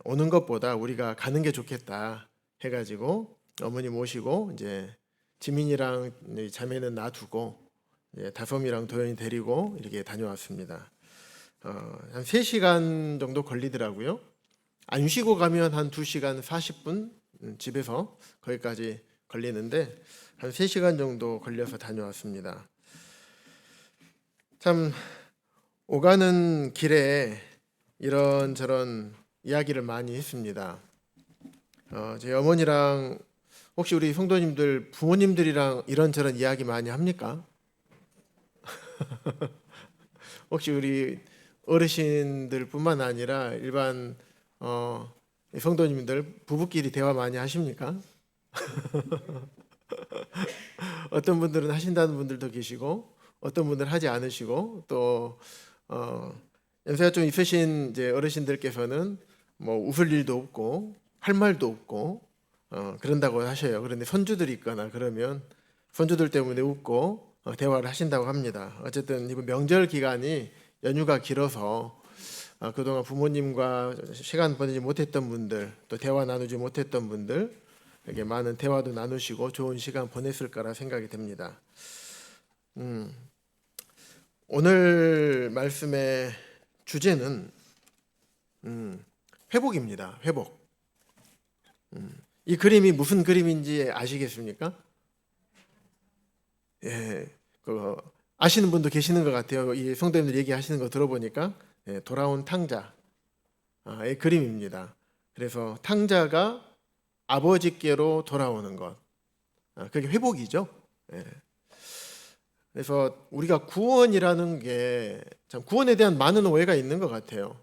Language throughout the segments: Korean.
오는 것보다 우리가 가는 게 좋겠다 해가지고 어머니 모시고 이제 지민이랑 자매는 놔두고 다솜이랑 도연이 데리고 이렇게 다녀왔습니다. 한 3시간 정도 걸리더라고요. 안 쉬고 가면 한 2시간 40분 집에서 거기까지 걸리는데 한 3시간 정도 걸려서 다녀왔습니다. 참 오가는 길에 이런저런 이야기를 많이 했습니다. 제 어머니랑 혹시 우리 성도님들 부모님들이랑 이런저런 이야기 많이 합니까? 혹시 우리 어르신들뿐만 아니라 일반 성도님들 부부끼리 대화 많이 하십니까? 어떤 분들은 하신다는 분들도 계시고 어떤 분들은 하지 않으시고 또 연세가 좀 있으신 이제 어르신들께서는 뭐 웃을 일도 없고 할 말도 없고 그런다고 하셔요. 그런데 손주들이 있거나 그러면 손주들 때문에 웃고 대화를 하신다고 합니다. 어쨌든 이번 명절 기간이 연휴가 길어서 그동안 부모님과 시간 보내지 못했던 분들 또 대화 나누지 못했던 분들 이렇게 많은 대화도 나누시고 좋은 시간 보냈을 거라 생각이 됩니다. 오늘 말씀의 주제는 회복입니다. 회복. 이 그림이 무슨 그림인지 아시겠습니까? 예, 아시는 분도 계시는 것 같아요. 이 성도님들 얘기하시는 거 들어보니까 돌아온 탕자의 그림입니다. 그래서 탕자가 아버지께로 돌아오는 것, 그게 회복이죠. 예. 그래서 우리가 구원이라는 게 참 구원에 대한 많은 오해가 있는 것 같아요.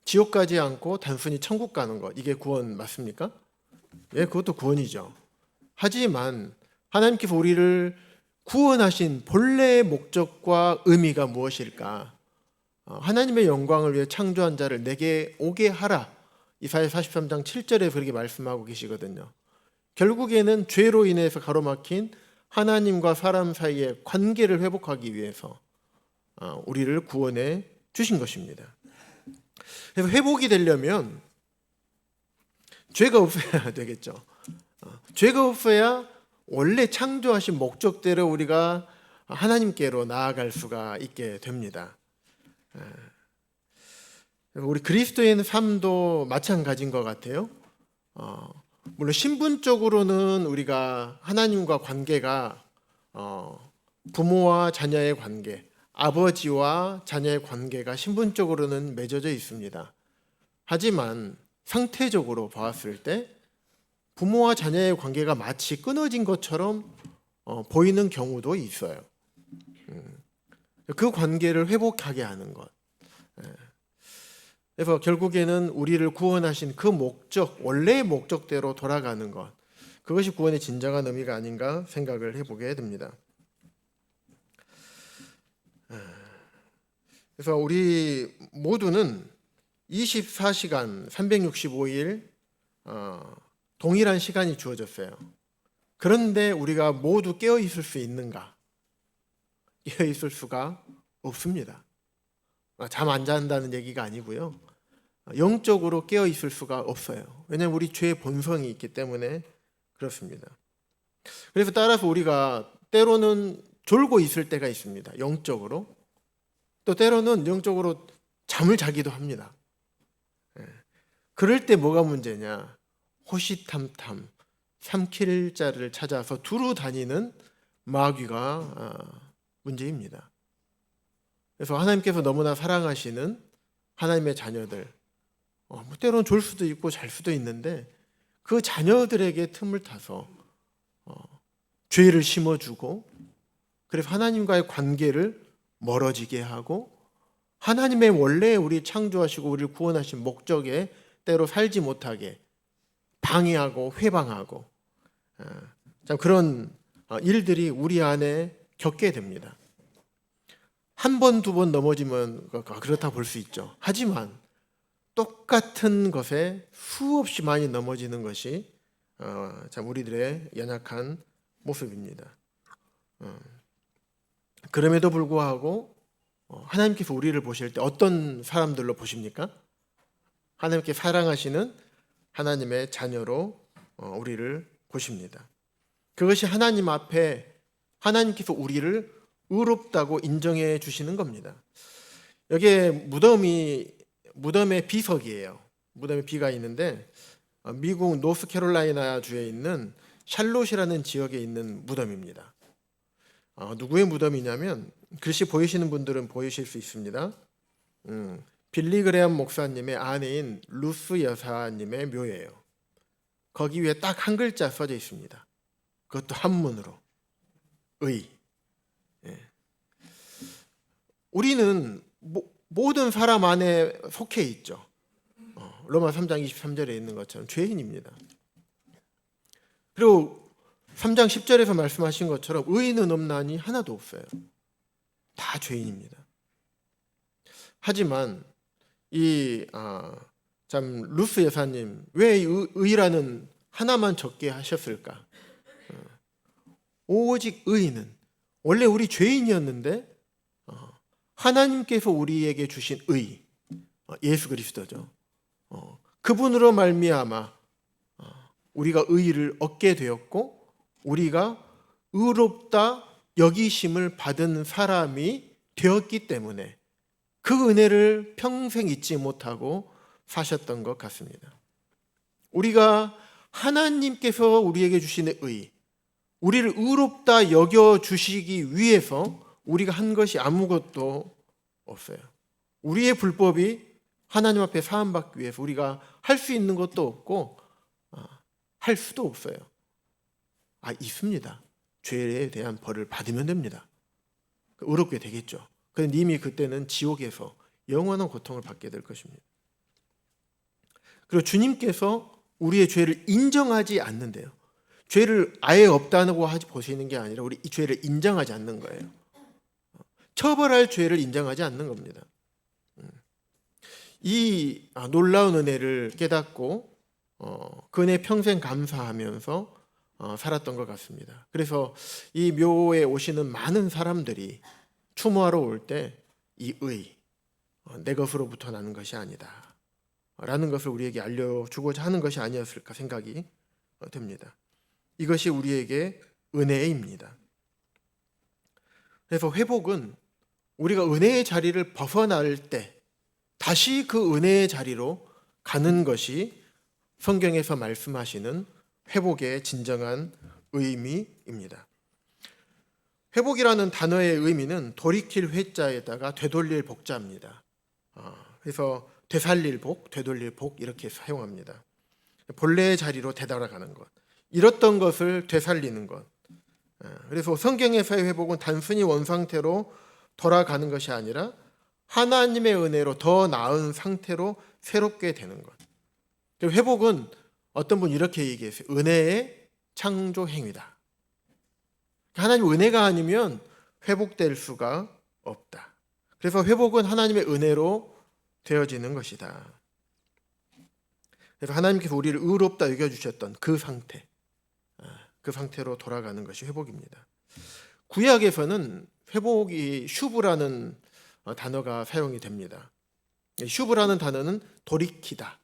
지옥 가지 않고 단순히 천국 가는 것, 이게 구원 맞습니까? 예, 그것도 구원이죠. 하지만 하나님께서 우리를 구원하신 본래의 목적과 의미가 무엇일까? 하나님의 영광을 위해 창조한 자를 내게 오게 하라. 이사야 43장 7절에 그렇게 말씀하고 계시거든요. 결국에는 죄로 인해서 가로막힌 하나님과 사람 사이의 관계를 회복하기 위해서 우리를 구원해 주신 것입니다. 그래서 회복이 되려면 죄가 없어야 되겠죠. 죄가 없어야 원래 창조하신 목적대로 우리가 하나님께로 나아갈 수가 있게 됩니다. 우리 그리스도인의 삶도 마찬가지인 것 같아요. 물론 신분적으로는 우리가 하나님과 관계가 부모와 자녀의 관계, 아버지와 자녀의 관계가 신분적으로는 맺어져 있습니다. 하지만 상태적으로 봤을 때 부모와 자녀의 관계가 마치 끊어진 것처럼 보이는 경우도 있어요. 그 관계를 회복하게 하는 것. 그래서 결국에는 우리를 구원하신 그 목적, 원래의 목적대로 돌아가는 것, 그것이 구원의 진정한 의미가 아닌가 생각을 해보게 됩니다. 그래서 우리 모두는 24시간 365일 동일한 시간이 주어졌어요. 그런데 우리가 모두 깨어 있을 수 있는가? 깨어 있을 수가 없습니다. 잠 안 잔다는 얘기가 아니고요. 영적으로 깨어 있을 수가 없어요. 왜냐하면 우리 죄의 본성이 있기 때문에 그렇습니다. 그래서 따라서 우리가 때로는 졸고 있을 때가 있습니다. 영적으로. 또 때로는 영적으로 잠을 자기도 합니다. 그럴 때 뭐가 문제냐? 호시탐탐 삼킬 자를 찾아서 두루 다니는 마귀가 문제입니다. 그래서 하나님께서 너무나 사랑하시는 하나님의 자녀들, 때로는 졸 수도 있고 잘 수도 있는데 그 자녀들에게 틈을 타서 죄를 심어주고 그래서 하나님과의 관계를 멀어지게 하고 하나님의 원래 우리 창조하시고 우리를 구원하신 목적에 때로 살지 못하게 방해하고 회방하고 참 그런 일들이 우리 안에 겪게 됩니다. 한 번, 두 번 넘어지면 그렇다 볼 수 있죠. 하지만 똑같은 것에 수없이 많이 넘어지는 것이 참 우리들의 연약한 모습입니다. 그럼에도 불구하고 하나님께서 우리를 보실 때 어떤 사람들로 보십니까? 하나님께 사랑하시는 하나님의 자녀로 우리를 보십니다. 그것이 하나님 앞에 하나님께서 우리를 의롭다고 인정해 주시는 겁니다. 여기에 무덤의 비석이에요. 무덤의 비가 있는데 미국 노스캐롤라이나 주에 있는 샬롯이라는 지역에 있는 무덤입니다. 누구의 무덤이냐면 글씨 보이시는 분들은 보이실 수 있습니다. 빌리 그레엄 목사님의 아내인 루스 여사님의 묘예요. 거기 위에 딱 한 글자 써져 있습니다. 그것도 한문으로 의. 우리는 모든 사람 안에 속해 있죠. 로마 3장 23절에 있는 것처럼 죄인입니다. 그리고 3장 10절에서 말씀하신 것처럼 의인은 없나니 하나도 없어요. 다 죄인입니다. 하지만 참 루스 여사님 왜 의라는 하나만 적게 하셨을까? 오직 의인은 원래 우리 죄인이었는데 하나님께서 우리에게 주신 의, 예수 그리스도죠. 그분으로 말미암아 우리가 의를 얻게 되었고 우리가 의롭다 여기심을 받은 사람이 되었기 때문에 그 은혜를 평생 잊지 못하고 사셨던 것 같습니다. 우리가 하나님께서 우리에게 주시는 의, 우리를 의롭다 여겨주시기 위해서 우리가 한 것이 아무것도 없어요. 우리의 불법이 하나님 앞에 사함받기 위해서 우리가 할 수 있는 것도 없고 할 수도 없어요. 있습니다. 죄에 대한 벌을 받으면 됩니다. 의롭게 되겠죠. 그런데 이미 그때는 지옥에서 영원한 고통을 받게 될 것입니다. 그리고 주님께서 우리의 죄를 인정하지 않는데요. 죄를 아예 없다고 보시는 게 아니라 우리 이 죄를 인정하지 않는 거예요. 처벌할 죄를 인정하지 않는 겁니다. 이 놀라운 은혜를 깨닫고 그 은혜 평생 감사하면서 살았던 것 같습니다. 그래서 이 묘에 오시는 많은 사람들이 추모하러 올 때 이 의, 내 것으로부터 나는 것이 아니다 라는 것을 우리에게 알려주고자 하는 것이 아니었을까 생각이 됩니다. 이것이 우리에게 은혜입니다. 그래서 회복은 우리가 은혜의 자리를 벗어날 때 다시 그 은혜의 자리로 가는 것이 성경에서 말씀하시는 회복의 진정한 의미입니다. 회복이라는 단어의 의미는 돌이킬 회자에다가 되돌릴 복자입니다. 그래서 되살릴 복, 되돌릴 복 이렇게 사용합니다. 본래의 자리로 되돌아가는 것, 잃었던 것을 되살리는 것. 그래서 성경에서의 회복은 단순히 원상태로 돌아가는 것이 아니라 하나님의 은혜로 더 나은 상태로 새롭게 되는 것. 회복은 어떤 분 이렇게 얘기했어요. 은혜의 창조 행위다. 하나님 은혜가 아니면 회복될 수가 없다. 그래서 회복은 하나님의 은혜로 되어지는 것이다. 그래서 하나님께서 우리를 의롭다 여겨주셨던 그 상태, 그 상태로 돌아가는 것이 회복입니다. 구약에서는 회복이 슈브라는 단어가 사용이 됩니다. 슈브라는 단어는 돌이키다,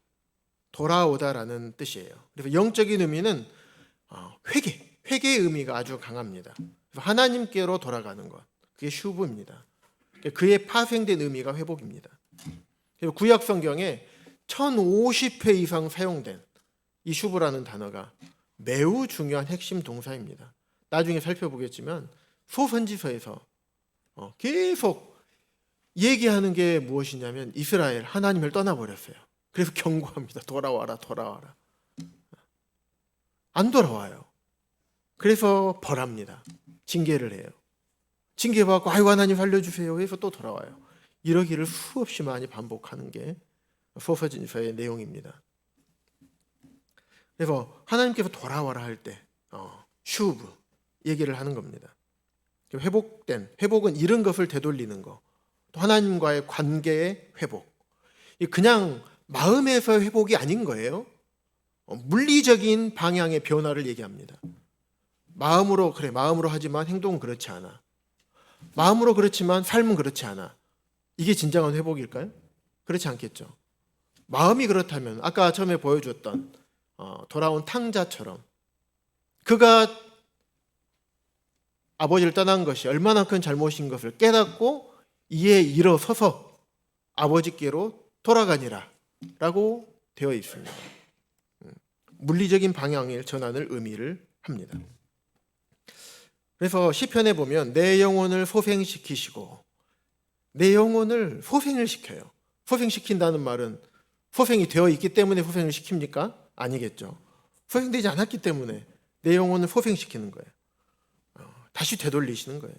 돌아오다라는 뜻이에요. 그래서 영적인 의미는 회개의 의미가 아주 강합니다. 그래서 하나님께로 돌아가는 것, 그게 슈브입니다. 그의 파생된 의미가 회복입니다. 그래서 구약 성경에 1050회 이상 사용된 이 슈브라는 단어가 매우 중요한 핵심 동사입니다. 나중에 살펴보겠지만 소선지서에서 계속 얘기하는 게 무엇이냐면 이스라엘 하나님을 떠나버렸어요. 그래서 경고합니다. 돌아와라, 돌아와라. 안 돌아와요. 그래서 벌합니다. 징계를 해요. 징계받고 아이고 하나님 살려주세요 해서 또 돌아와요. 이러기를 수없이 많이 반복하는 게 소서진서의 내용입니다. 그래서 하나님께서 돌아와라 할 때 슈브 얘기를 하는 겁니다. 회복은 잃은 것을 되돌리는 거, 또 하나님과의 관계의 회복. 그냥 마음에서 회복이 아닌 거예요. 물리적인 방향의 변화를 얘기합니다. 마음으로 하지만 행동은 그렇지 않아. 마음으로 그렇지만 삶은 그렇지 않아. 이게 진정한 회복일까요? 그렇지 않겠죠. 마음이 그렇다면 아까 처음에 보여줬던 돌아온 탕자처럼 그가 아버지를 떠난 것이 얼마나 큰 잘못인 것을 깨닫고 이에 일어서서 아버지께로 돌아가니라 라고 되어 있습니다. 물리적인 방향의 전환을 의미를 합니다. 그래서 시편에 보면 내 영혼을 소생시키시고, 내 영혼을 소생을 시켜요. 소생시킨다는 말은 소생이 되어 있기 때문에 소생을 시킵니까? 아니겠죠. 소생되지 않았기 때문에 내 영혼을 소생시키는 거예요. 다시 되돌리시는 거예요.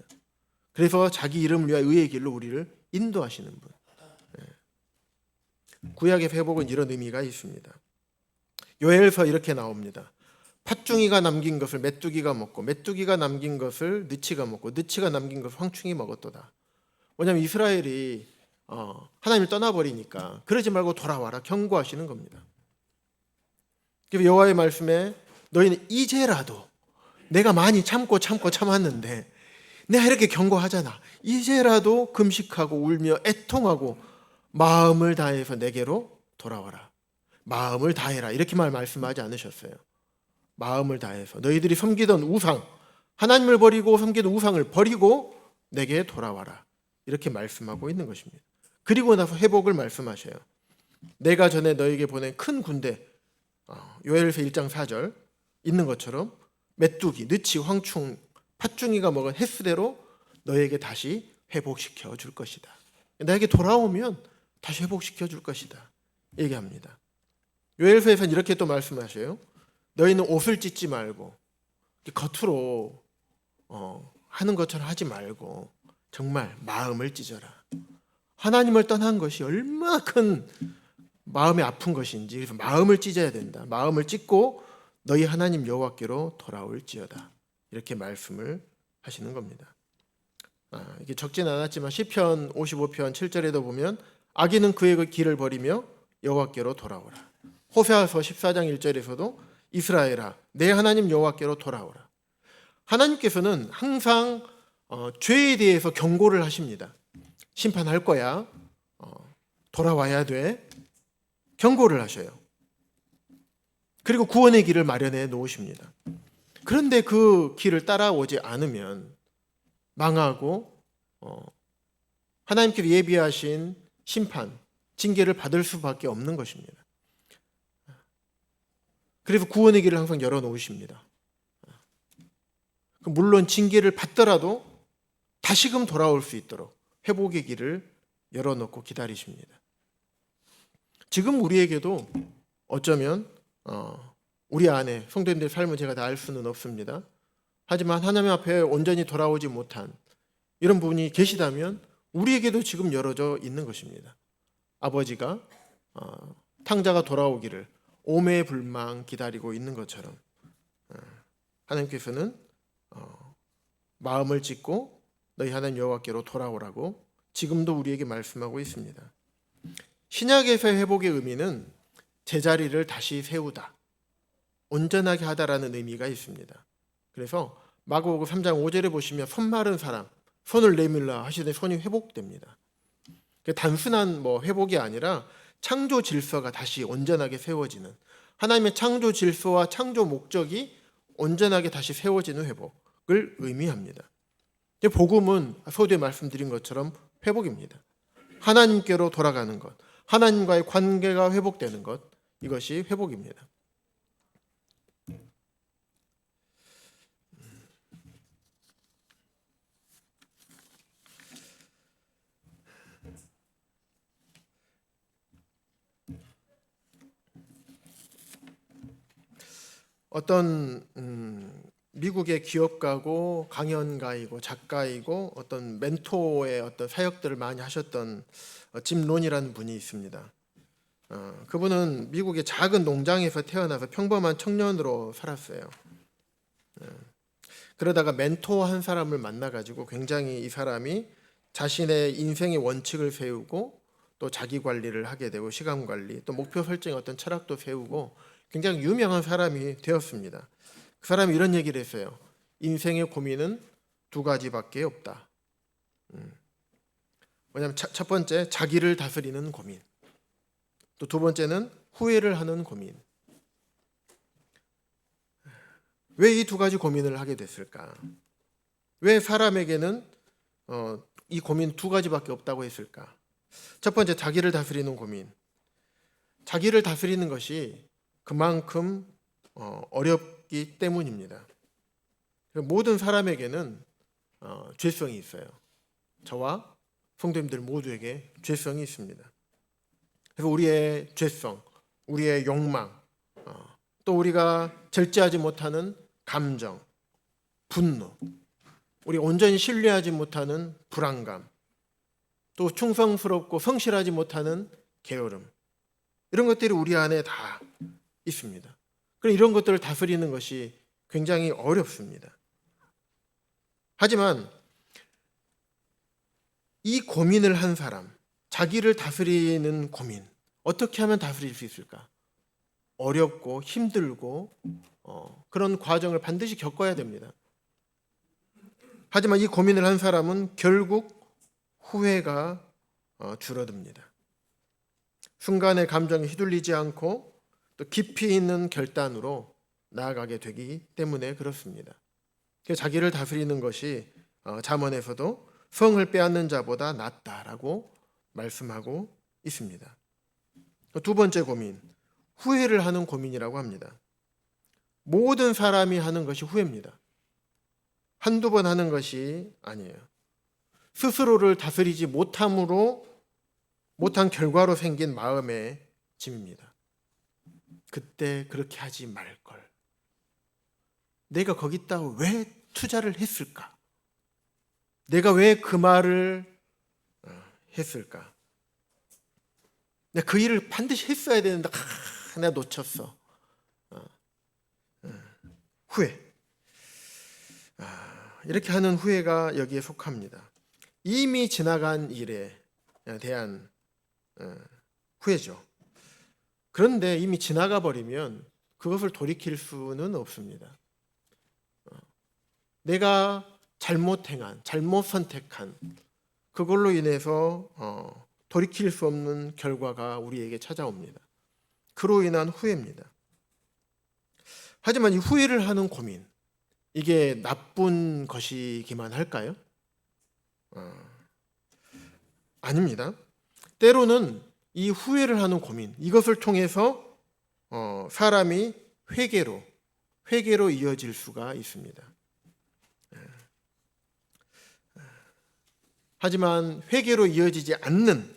그래서 자기 이름을 위하여 의의 길로 우리를 인도하시는 분. 구약의 회복은 이런 의미가 있습니다. 요엘서 이렇게 나옵니다. 팥중이가 남긴 것을 메뚜기가 먹고 메뚜기가 남긴 것을 느치가 먹고 느치가 남긴 것을 황충이 먹었도다. 왜냐하면 이스라엘이 하나님을 떠나버리니까 그러지 말고 돌아와라 경고하시는 겁니다. 그래서 여호와의 말씀에 너희는 이제라도, 내가 많이 참았는데 내가 이렇게 경고하잖아, 이제라도 금식하고 울며 애통하고 마음을 다해서 내게로 돌아와라. 마음을 다해라 이렇게 말씀하지 않으셨어요. 마음을 다해서 너희들이 섬기던 우상, 하나님을 버리고 섬기던 우상을 버리고 내게 돌아와라 이렇게 말씀하고 있는 것입니다. 그리고 나서 회복을 말씀하셔요. 내가 전에 너에게 보낸 큰 군대, 요엘서 1장 4절 있는 것처럼 메뚜기, 느치, 황충, 팥중이가 먹은 횟수대로 너에게 다시 회복시켜 줄 것이다. 나에게 돌아오면 다시 회복시켜 줄 것이다 얘기합니다. 요엘서에서는 이렇게 또 말씀하셔요. 너희는 옷을 찢지 말고 겉으로 하는 것처럼 하지 말고 정말 마음을 찢어라. 하나님을 떠난 것이 얼마나 큰 마음이 아픈 것인지, 그래서 마음을 찢어야 된다. 마음을 찢고 너희 하나님 여호와께로 돌아올지어다 이렇게 말씀을 하시는 겁니다. 이게 적진 않았지만 시편 55편 7절에도 보면 악인은 그의 길을 버리며 여호와께로 돌아오라. 호세아서 14장 1절에서도 이스라엘아 내 하나님 여호와께로 돌아오라. 하나님께서는 항상 죄에 대해서 경고를 하십니다. 심판할 거야, 돌아와야 돼, 경고를 하셔요. 그리고 구원의 길을 마련해 놓으십니다. 그런데 그 길을 따라오지 않으면 망하고 하나님께서 예비하신 심판, 징계를 받을 수밖에 없는 것입니다. 그래서 구원의 길을 항상 열어놓으십니다. 물론 징계를 받더라도 다시금 돌아올 수 있도록 회복의 길을 열어놓고 기다리십니다. 지금 우리에게도 어쩌면 우리 안에 성도님들의 삶을 제가 다 알 수는 없습니다. 하지만 하나님 앞에 온전히 돌아오지 못한 이런 분이 계시다면 우리에게도 지금 열어져 있는 것입니다. 아버지가 탕자가 돌아오기를 오매불망 기다리고 있는 것처럼 하나님께서는 마음을 찢고 너희 하나님 여호와께로 돌아오라고 지금도 우리에게 말씀하고 있습니다. 신약에서의 회복의 의미는 제자리를 다시 세우다, 온전하게 하다라는 의미가 있습니다. 그래서 마가복음 3장 5절에 보시면 손 마른 사람 손을 내밀라 하시더니 손이 회복됩니다. 단순한 회복이 아니라 창조 질서가 다시 온전하게 세워지는, 하나님의 창조 질서와 창조 목적이 온전하게 다시 세워지는 회복을 의미합니다. 복음은 서두에 말씀드린 것처럼 회복입니다. 하나님께로 돌아가는 것, 하나님과의 관계가 회복되는 것, 이것이 회복입니다. 어떤 미국의 기업가고 강연가이고 작가이고 어떤 멘토의 어떤 사역들을 많이 하셨던 짐 론이라는 분이 있습니다. 그분은 미국의 작은 농장에서 태어나서 평범한 청년으로 살았어요. 그러다가 멘토 한 사람을 만나가지고 굉장히 이 사람이 자신의 인생의 원칙을 세우고 또 자기 관리를 하게 되고 시간 관리, 또 목표 설정의 어떤 철학도 세우고 굉장히 유명한 사람이 되었습니다. 그 사람이 이런 얘기를 했어요. 인생의 고민은 두 가지밖에 없다. 왜냐하면 첫 번째, 자기를 다스리는 고민. 또 두 번째는 후회를 하는 고민. 왜 이 두 가지 고민을 하게 됐을까? 왜 사람에게는 이 고민 두 가지밖에 없다고 했을까? 첫 번째, 자기를 다스리는 고민. 자기를 다스리는 것이 그만큼 어렵기 때문입니다. 모든 사람에게는 죄성이 있어요. 저와 성도님들 모두에게 죄성이 있습니다. 그래서 우리의 죄성, 우리의 욕망, 또 우리가 절제하지 못하는 감정, 분노, 우리 온전히 신뢰하지 못하는 불안감, 또 충성스럽고 성실하지 못하는 게으름, 이런 것들이 우리 안에 다 있습니다. 그럼 이런 것들을 다스리는 것이 굉장히 어렵습니다. 하지만 이 고민을 한 사람, 자기를 다스리는 고민, 어떻게 하면 다스릴 수 있을까? 어렵고 힘들고 그런 과정을 반드시 겪어야 됩니다. 하지만 이 고민을 한 사람은 결국 후회가 줄어듭니다. 순간의 감정에 휘둘리지 않고 또 깊이 있는 결단으로 나아가게 되기 때문에 그렇습니다. 자기를 다스리는 것이 잠언에서도 성을 빼앗는 자보다 낫다라고 말씀하고 있습니다. 두 번째 고민, 후회를 하는 고민이라고 합니다. 모든 사람이 하는 것이 후회입니다. 한두 번 하는 것이 아니에요. 스스로를 다스리지 못한 결과로 생긴 마음의 짐입니다. 그때 그렇게 하지 말걸. 내가 거기 있다고 왜 투자를 했을까? 내가 왜 그 말을 했을까? 내가 그 일을 반드시 했어야 되는데 내가 놓쳤어. 후회. 이렇게 하는 후회가 여기에 속합니다. 이미 지나간 일에 대한 후회죠. 그런데 이미 지나가 버리면 그것을 돌이킬 수는 없습니다. 내가 잘못 행한, 잘못 선택한 그걸로 인해서 돌이킬 수 없는 결과가 우리에게 찾아옵니다. 그로 인한 후회입니다. 하지만 이 후회를 하는 고민, 이게 나쁜 것이기만 할까요? 아닙니다. 때로는 이 후회를 하는 고민, 이것을 통해서 사람이 회개로 이어질 수가 있습니다. 하지만 회개로 이어지지 않는,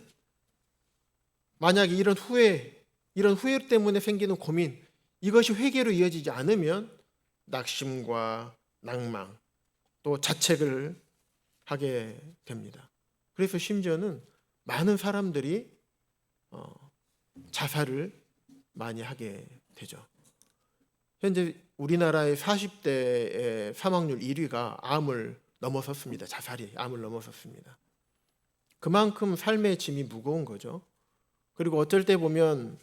만약에 이런 후회 때문에 생기는 고민, 이것이 회개로 이어지지 않으면 낙심과 낭망, 또 자책을 하게 됩니다. 그래서 심지어는 많은 사람들이 자살을 많이 하게 되죠. 현재 우리나라의 40대의 사망률 1위가 암을 넘어섰습니다. 자살이 암을 넘어섰습니다. 그만큼 삶의 짐이 무거운 거죠. 그리고 어쩔 때 보면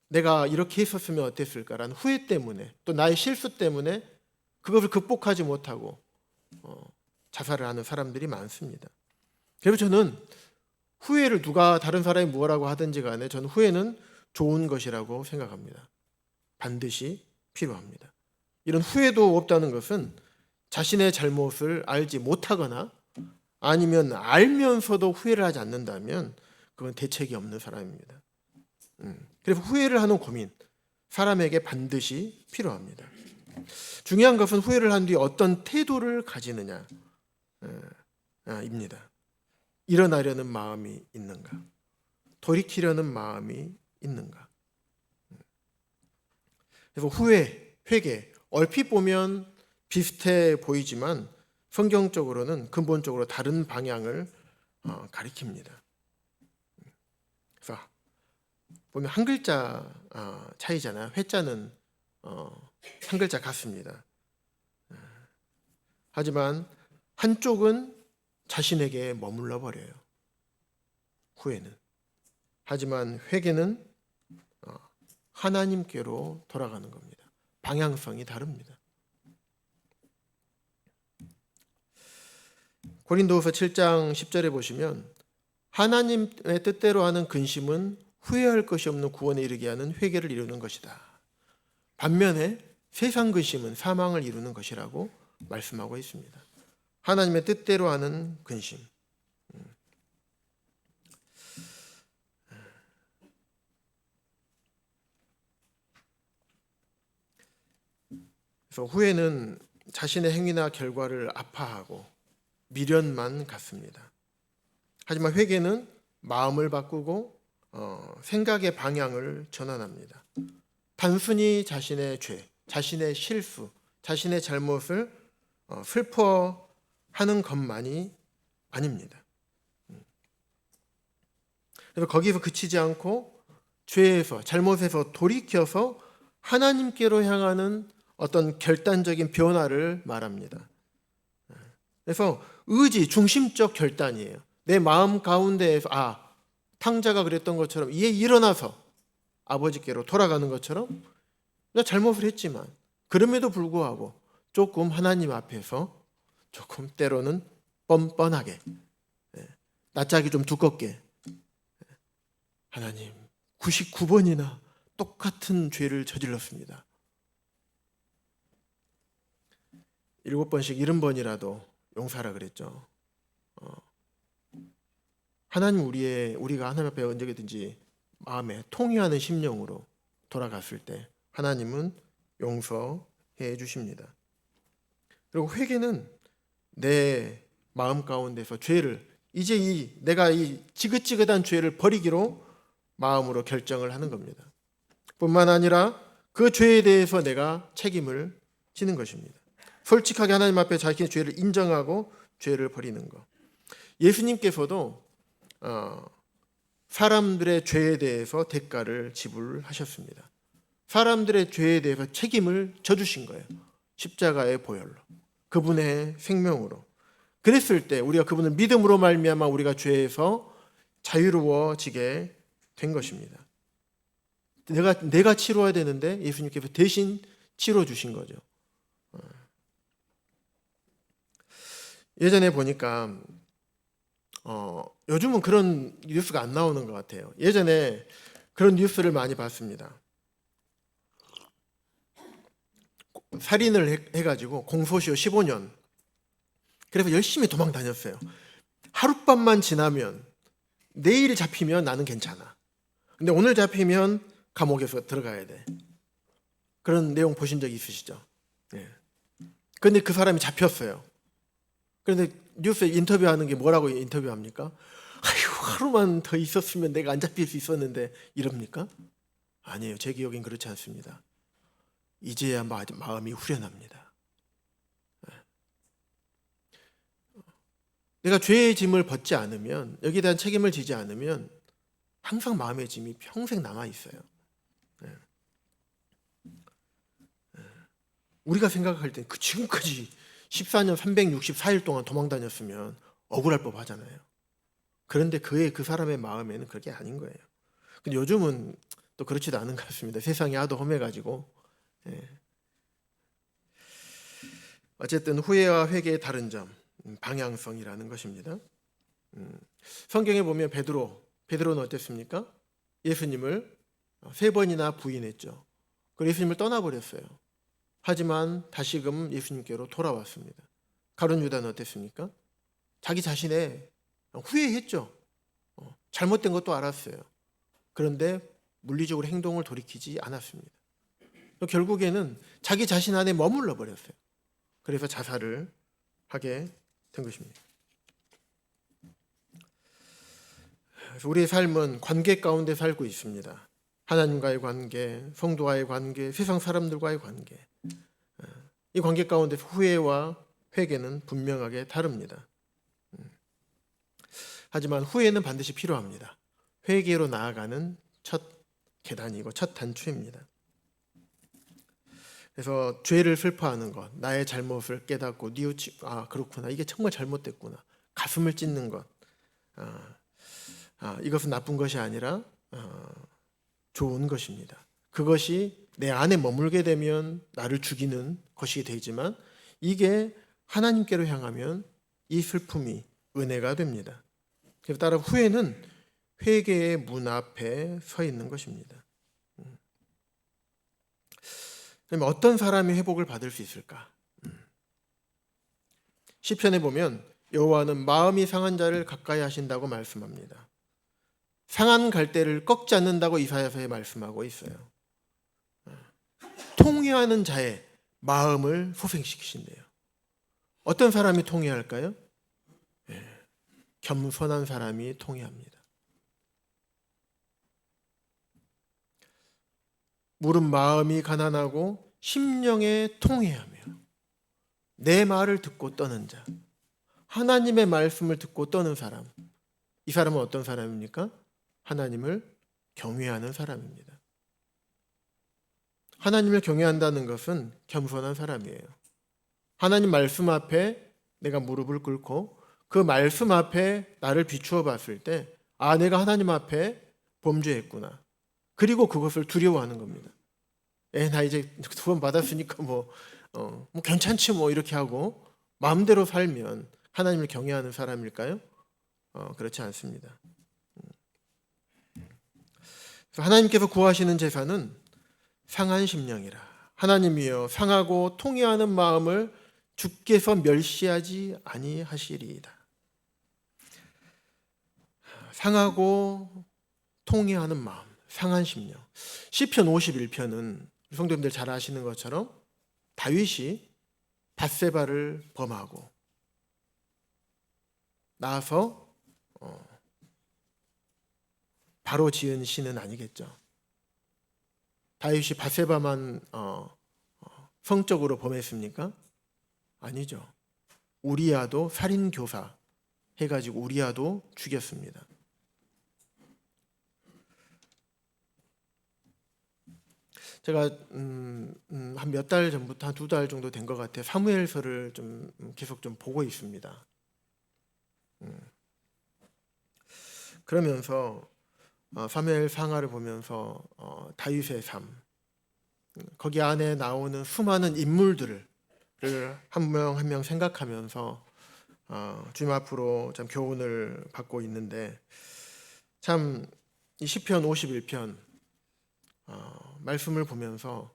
내가 이렇게 했었으면 어땠을까라는 후회 때문에, 또 나의 실수 때문에 그것을 극복하지 못하고 자살을 하는 사람들이 많습니다. 그래서 저는 후회를, 누가 다른 사람이 뭐라고 하든지 간에 저는 후회는 좋은 것이라고 생각합니다. 반드시 필요합니다. 이런 후회도 없다는 것은 자신의 잘못을 알지 못하거나 아니면 알면서도 후회를 하지 않는다면 그건 대책이 없는 사람입니다. 그래서 후회를 하는 고민, 사람에게 반드시 필요합니다. 중요한 것은 후회를 한 뒤 어떤 태도를 가지느냐 입니다. 일어나려는 마음이 있는가? 돌이키려는 마음이 있는가? 그래서 후회, 회개, 얼핏 보면 비슷해 보이지만 성경적으로는 근본적으로 다른 방향을 가리킵니다. 그래서 보면 한 글자 차이잖아요. 회자는 한 글자 같습니다. 하지만 한쪽은 자신에게 머물러 버려요. 후회는. 하지만 회개는 하나님께로 돌아가는 겁니다. 방향성이 다릅니다. 고린도후서 7장 10절에 보시면 하나님의 뜻대로 하는 근심은 후회할 것이 없는 구원에 이르게 하는 회개를 이루는 것이다. 반면에 세상 근심은 사망을 이루는 것이라고 말씀하고 있습니다. 하나님의 뜻대로 하는 근심. 그래서 후회는 자신의 행위나 결과를 아파하고 미련만 갖습니다. 하지만 회개는 마음을 바꾸고 생각의 방향을 전환합니다. 단순히 자신의 죄, 자신의 실수, 자신의 잘못을 슬퍼하는 것만이 아닙니다. 그래서 거기서 그치지 않고 죄에서, 잘못에서 돌이켜서 하나님께로 향하는 어떤 결단적인 변화를 말합니다. 그래서 의지, 중심적 결단이에요. 내 마음 가운데에서 탕자가 그랬던 것처럼 이에 일어나서 아버지께로 돌아가는 것처럼 나 잘못을 했지만 그럼에도 불구하고 조금 하나님 앞에서 조금 때로는 뻔뻔하게 낯짝이 좀 두껍게 하나님 99번이나 똑같은 죄를 저질렀습니다. 7번씩 70번이라도 용서하라 그랬죠. 하나님 우리가 하나님 앞에 언제든지 마음에 통회하는 심령으로 돌아갔을 때 하나님은 용서해 주십니다. 그리고 회개는 내 마음 가운데서 죄를 이제 내가 이 지긋지긋한 죄를 버리기로 마음으로 결정을 하는 겁니다. 뿐만 아니라 그 죄에 대해서 내가 책임을 지는 것입니다. 솔직하게 하나님 앞에 자기의 죄를 인정하고 죄를 버리는 것. 예수님께서도 사람들의 죄에 대해서 대가를 지불하셨습니다. 사람들의 죄에 대해서 책임을 져주신 거예요. 십자가의 보혈로, 그분의 생명으로. 그랬을 때 우리가 그분을 믿음으로 말미암아 우리가 죄에서 자유로워지게 된 것입니다. 내가 치러야 되는데 예수님께서 대신 치러 주신 거죠. 예전에 보니까 요즘은 그런 뉴스가 안 나오는 것 같아요. 예전에 그런 뉴스를 많이 봤습니다. 살인을 해가지고 공소시효 15년. 그래서 열심히 도망 다녔어요. 하룻밤만 지나면 내일 잡히면 나는 괜찮아. 근데 오늘 잡히면 감옥에서 들어가야 돼. 그런 내용 보신 적 있으시죠? 예. 근데 그 사람이 잡혔어요. 그런데 뉴스에 인터뷰하는 게 뭐라고 인터뷰합니까? 아유, 하루만 더 있었으면 내가 안 잡힐 수 있었는데 이럽니까? 아니에요. 제 기억엔 그렇지 않습니다. 이제야 마음이 후련합니다. 내가 죄의 짐을 벗지 않으면, 여기에 대한 책임을 지지 않으면 항상 마음의 짐이 평생 남아있어요. 우리가 생각할 때 지금까지 14년 364일 동안 도망 다녔으면 억울할 법 하잖아요. 그런데 그 사람의 마음에는 그게 아닌 거예요. 근데 요즘은 또 그렇지도 않은 것 같습니다. 세상이 하도 험해가지고. 어쨌든 후회와 회개의 다른 점, 방향성이라는 것입니다. 성경에 보면 베드로는 어땠습니까? 예수님을 3번이나 부인했죠. 그리고 예수님을 떠나버렸어요. 하지만 다시금 예수님께로 돌아왔습니다. 가룟 유다는 어땠습니까? 자기 자신의 후회했죠. 잘못된 것도 알았어요. 그런데 물리적으로 행동을 돌이키지 않았습니다. 결국에는 자기 자신 안에 머물러 버렸어요. 그래서 자살을 하게 된 것입니다. 그래서 우리의 삶은 관계 가운데 살고 있습니다. 하나님과의 관계, 성도와의 관계, 세상 사람들과의 관계. 이 관계 가운데 후회와 회개는 분명하게 다릅니다. 하지만 후회는 반드시 필요합니다. 회개로 나아가는 첫 계단이고 첫 단추입니다. 그래서 죄를 슬퍼하는 것, 나의 잘못을 깨닫고 뉘우치고 그렇구나, 이게 정말 잘못됐구나, 가슴을 찢는 것, 이것은 나쁜 것이 아니라 좋은 것입니다. 그것이 내 안에 머물게 되면 나를 죽이는 것이 되지만 이게 하나님께로 향하면 이 슬픔이 은혜가 됩니다. 그래서 따라 후회는 회개의 문 앞에 서 있는 것입니다. 그러면 어떤 사람이 회복을 받을 수 있을까? 시편에 보면 여호와는 마음이 상한 자를 가까이 하신다고 말씀합니다. 상한 갈대를 꺾지 않는다고 이사야서에 말씀하고 있어요. 통회하는 자의 마음을 소생시키신대요. 어떤 사람이 통회할까요? 겸손한 사람이 통회합니다. 물은 마음이 가난하고 심령에 통회하며 내 말을 듣고 떠는 자, 하나님의 말씀을 듣고 떠는 사람, 이 사람은 어떤 사람입니까? 하나님을 경외하는 사람입니다. 하나님을 경외한다는 것은 겸손한 사람이에요. 하나님 말씀 앞에 내가 무릎을 꿇고 그 말씀 앞에 나를 비추어 봤을 때, 아, 내가 하나님 앞에 범죄했구나. 그리고 그것을 두려워하는 겁니다. 나 이제 구원 받았으니까 뭐 괜찮지 뭐 이렇게 하고 마음대로 살면 하나님을 경외하는 사람일까요? 그렇지 않습니다. 그래서 하나님께서 구하시는 제사는 상한 심령이라. 하나님이여 상하고 통회하는 마음을 주께서 멸시하지 아니하시리이다. 상하고 통회하는 마음, 상한 심령. 시편 51편은 성도님들 잘 아시는 것처럼 다윗이 밧세바를 범하고 나서 바로 지은 시는 아니겠죠. 다윗이 밧세바만 성적으로 범했습니까? 아니죠. 우리야도 살인 교사 해가지고 우리야도 죽였습니다. 제가 한 몇 달 전부터 한 2달 정도 된 것 같아요. 사무엘서를 좀 계속 좀 보고 있습니다. 그러면서 사무엘 상하를 보면서 다윗의 삶, 거기 안에 나오는 수많은 인물들을 한 명 한 명 생각하면서 주님 앞으로 참 교훈을 받고 있는데, 참 이 시편 51편 말씀을 보면서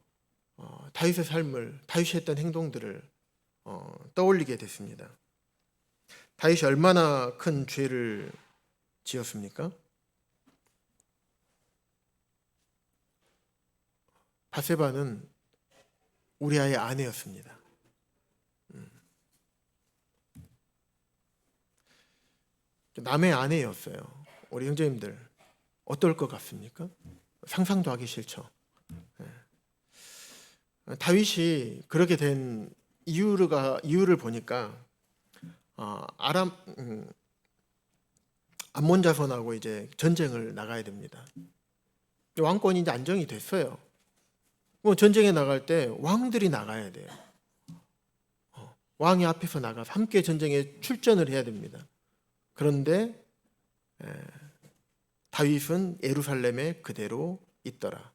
다윗의 삶을, 다윗이 했던 행동들을 떠올리게 됐습니다. 다윗이 얼마나 큰 죄를 지었습니까? 밧세바는 우리아의 아내였습니다. 남의 아내였어요. 우리 형제님들 어떨 것 같습니까? 상상도 하기 싫죠. 다윗이 그렇게 된 이유를 보니까 암몬 자손하고 이제 전쟁을 나가야 됩니다. 왕권이 이제 안정이 됐어요. 뭐 전쟁에 나갈 때 왕들이 나가야 돼요. 왕이 앞에서 나가서 함께 전쟁에 출전을 해야 됩니다. 그런데 다윗은 예루살렘에 그대로 있더라.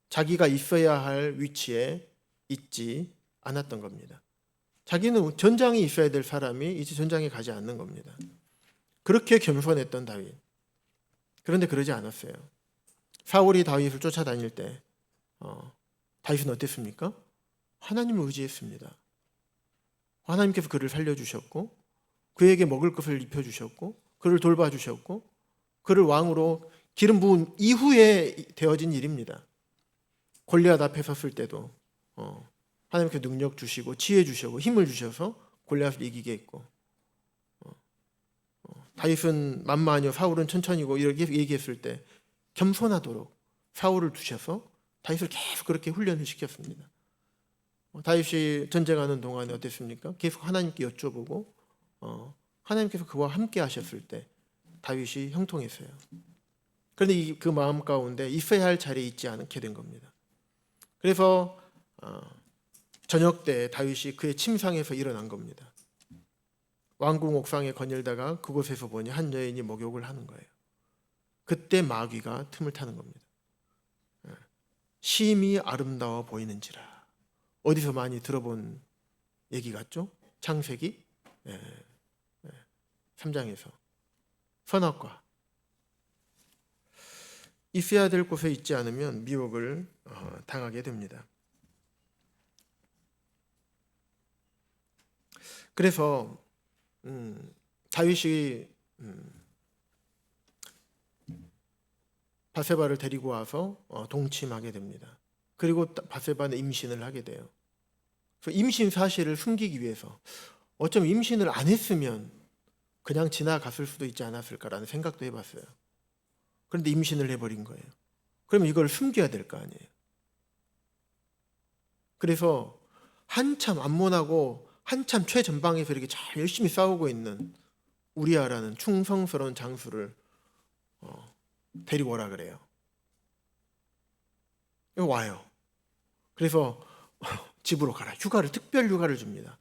자기가 있어야 할 위치에 있지 않았던 겁니다. 자기는 전장에 있어야 될 사람이 이제 전장에 가지 않는 겁니다. 그렇게 겸손했던 다윗. 그런데 그러지 않았어요. 사울이 다윗을 쫓아다닐 때 다윗은 어땠습니까? 하나님을 의지했습니다. 하나님께서 그를 살려주셨고 그에게 먹을 것을 입혀주셨고 그를 돌봐주셨고 그를 왕으로 기름 부은 이후에 되어진 일입니다. 골리앗 앞에 섰을 때도 하나님께 능력 주시고 지혜 주시고 힘을 주셔서 골리앗을 이기게 했고, 다윗은 만만하여 사울은 천천히고 이렇게 얘기했을 때 겸손하도록 사울을 두셔서 다윗을 계속 그렇게 훈련을 시켰습니다. 다윗이 전쟁하는 동안에 어땠습니까? 계속 하나님께 여쭤보고 하나님께서 그와 함께 하셨을 때 다윗이 형통했어요. 그런데 그 마음 가운데 있어야 할 자리에 있지 않게 된 겁니다. 그래서 저녁 때 다윗이 그의 침상에서 일어난 겁니다. 왕궁 옥상에 거닐다가 그곳에서 보니 한 여인이 목욕을 하는 거예요. 그때 마귀가 틈을 타는 겁니다. 심히 아름다워 보이는지라. 어디서 많이 들어본 얘기 같죠? 창세기 3장에서 선악과. 있어야 될 곳에 있지 않으면 미혹을 당하게 됩니다. 그래서 다윗이 바세바를 데리고 와서 동침하게 됩니다. 그리고 바세바는 임신을 하게 돼요. 그래서 임신 사실을 숨기기 위해서 어쩌면 임신을 안 했으면 그냥 지나갔을 수도 있지 않았을까라는 생각도 해봤어요. 그런데 임신을 해버린 거예요. 그러면 이걸 숨겨야 될 거 아니에요. 그래서 한참 암몬하고 한참 최전방에서 이렇게 잘 열심히 싸우고 있는 우리아라는 충성스러운 장수를 데리고 오라 그래요. 와요. 그래서 집으로 가라. 휴가를, 특별 휴가를 줍니다.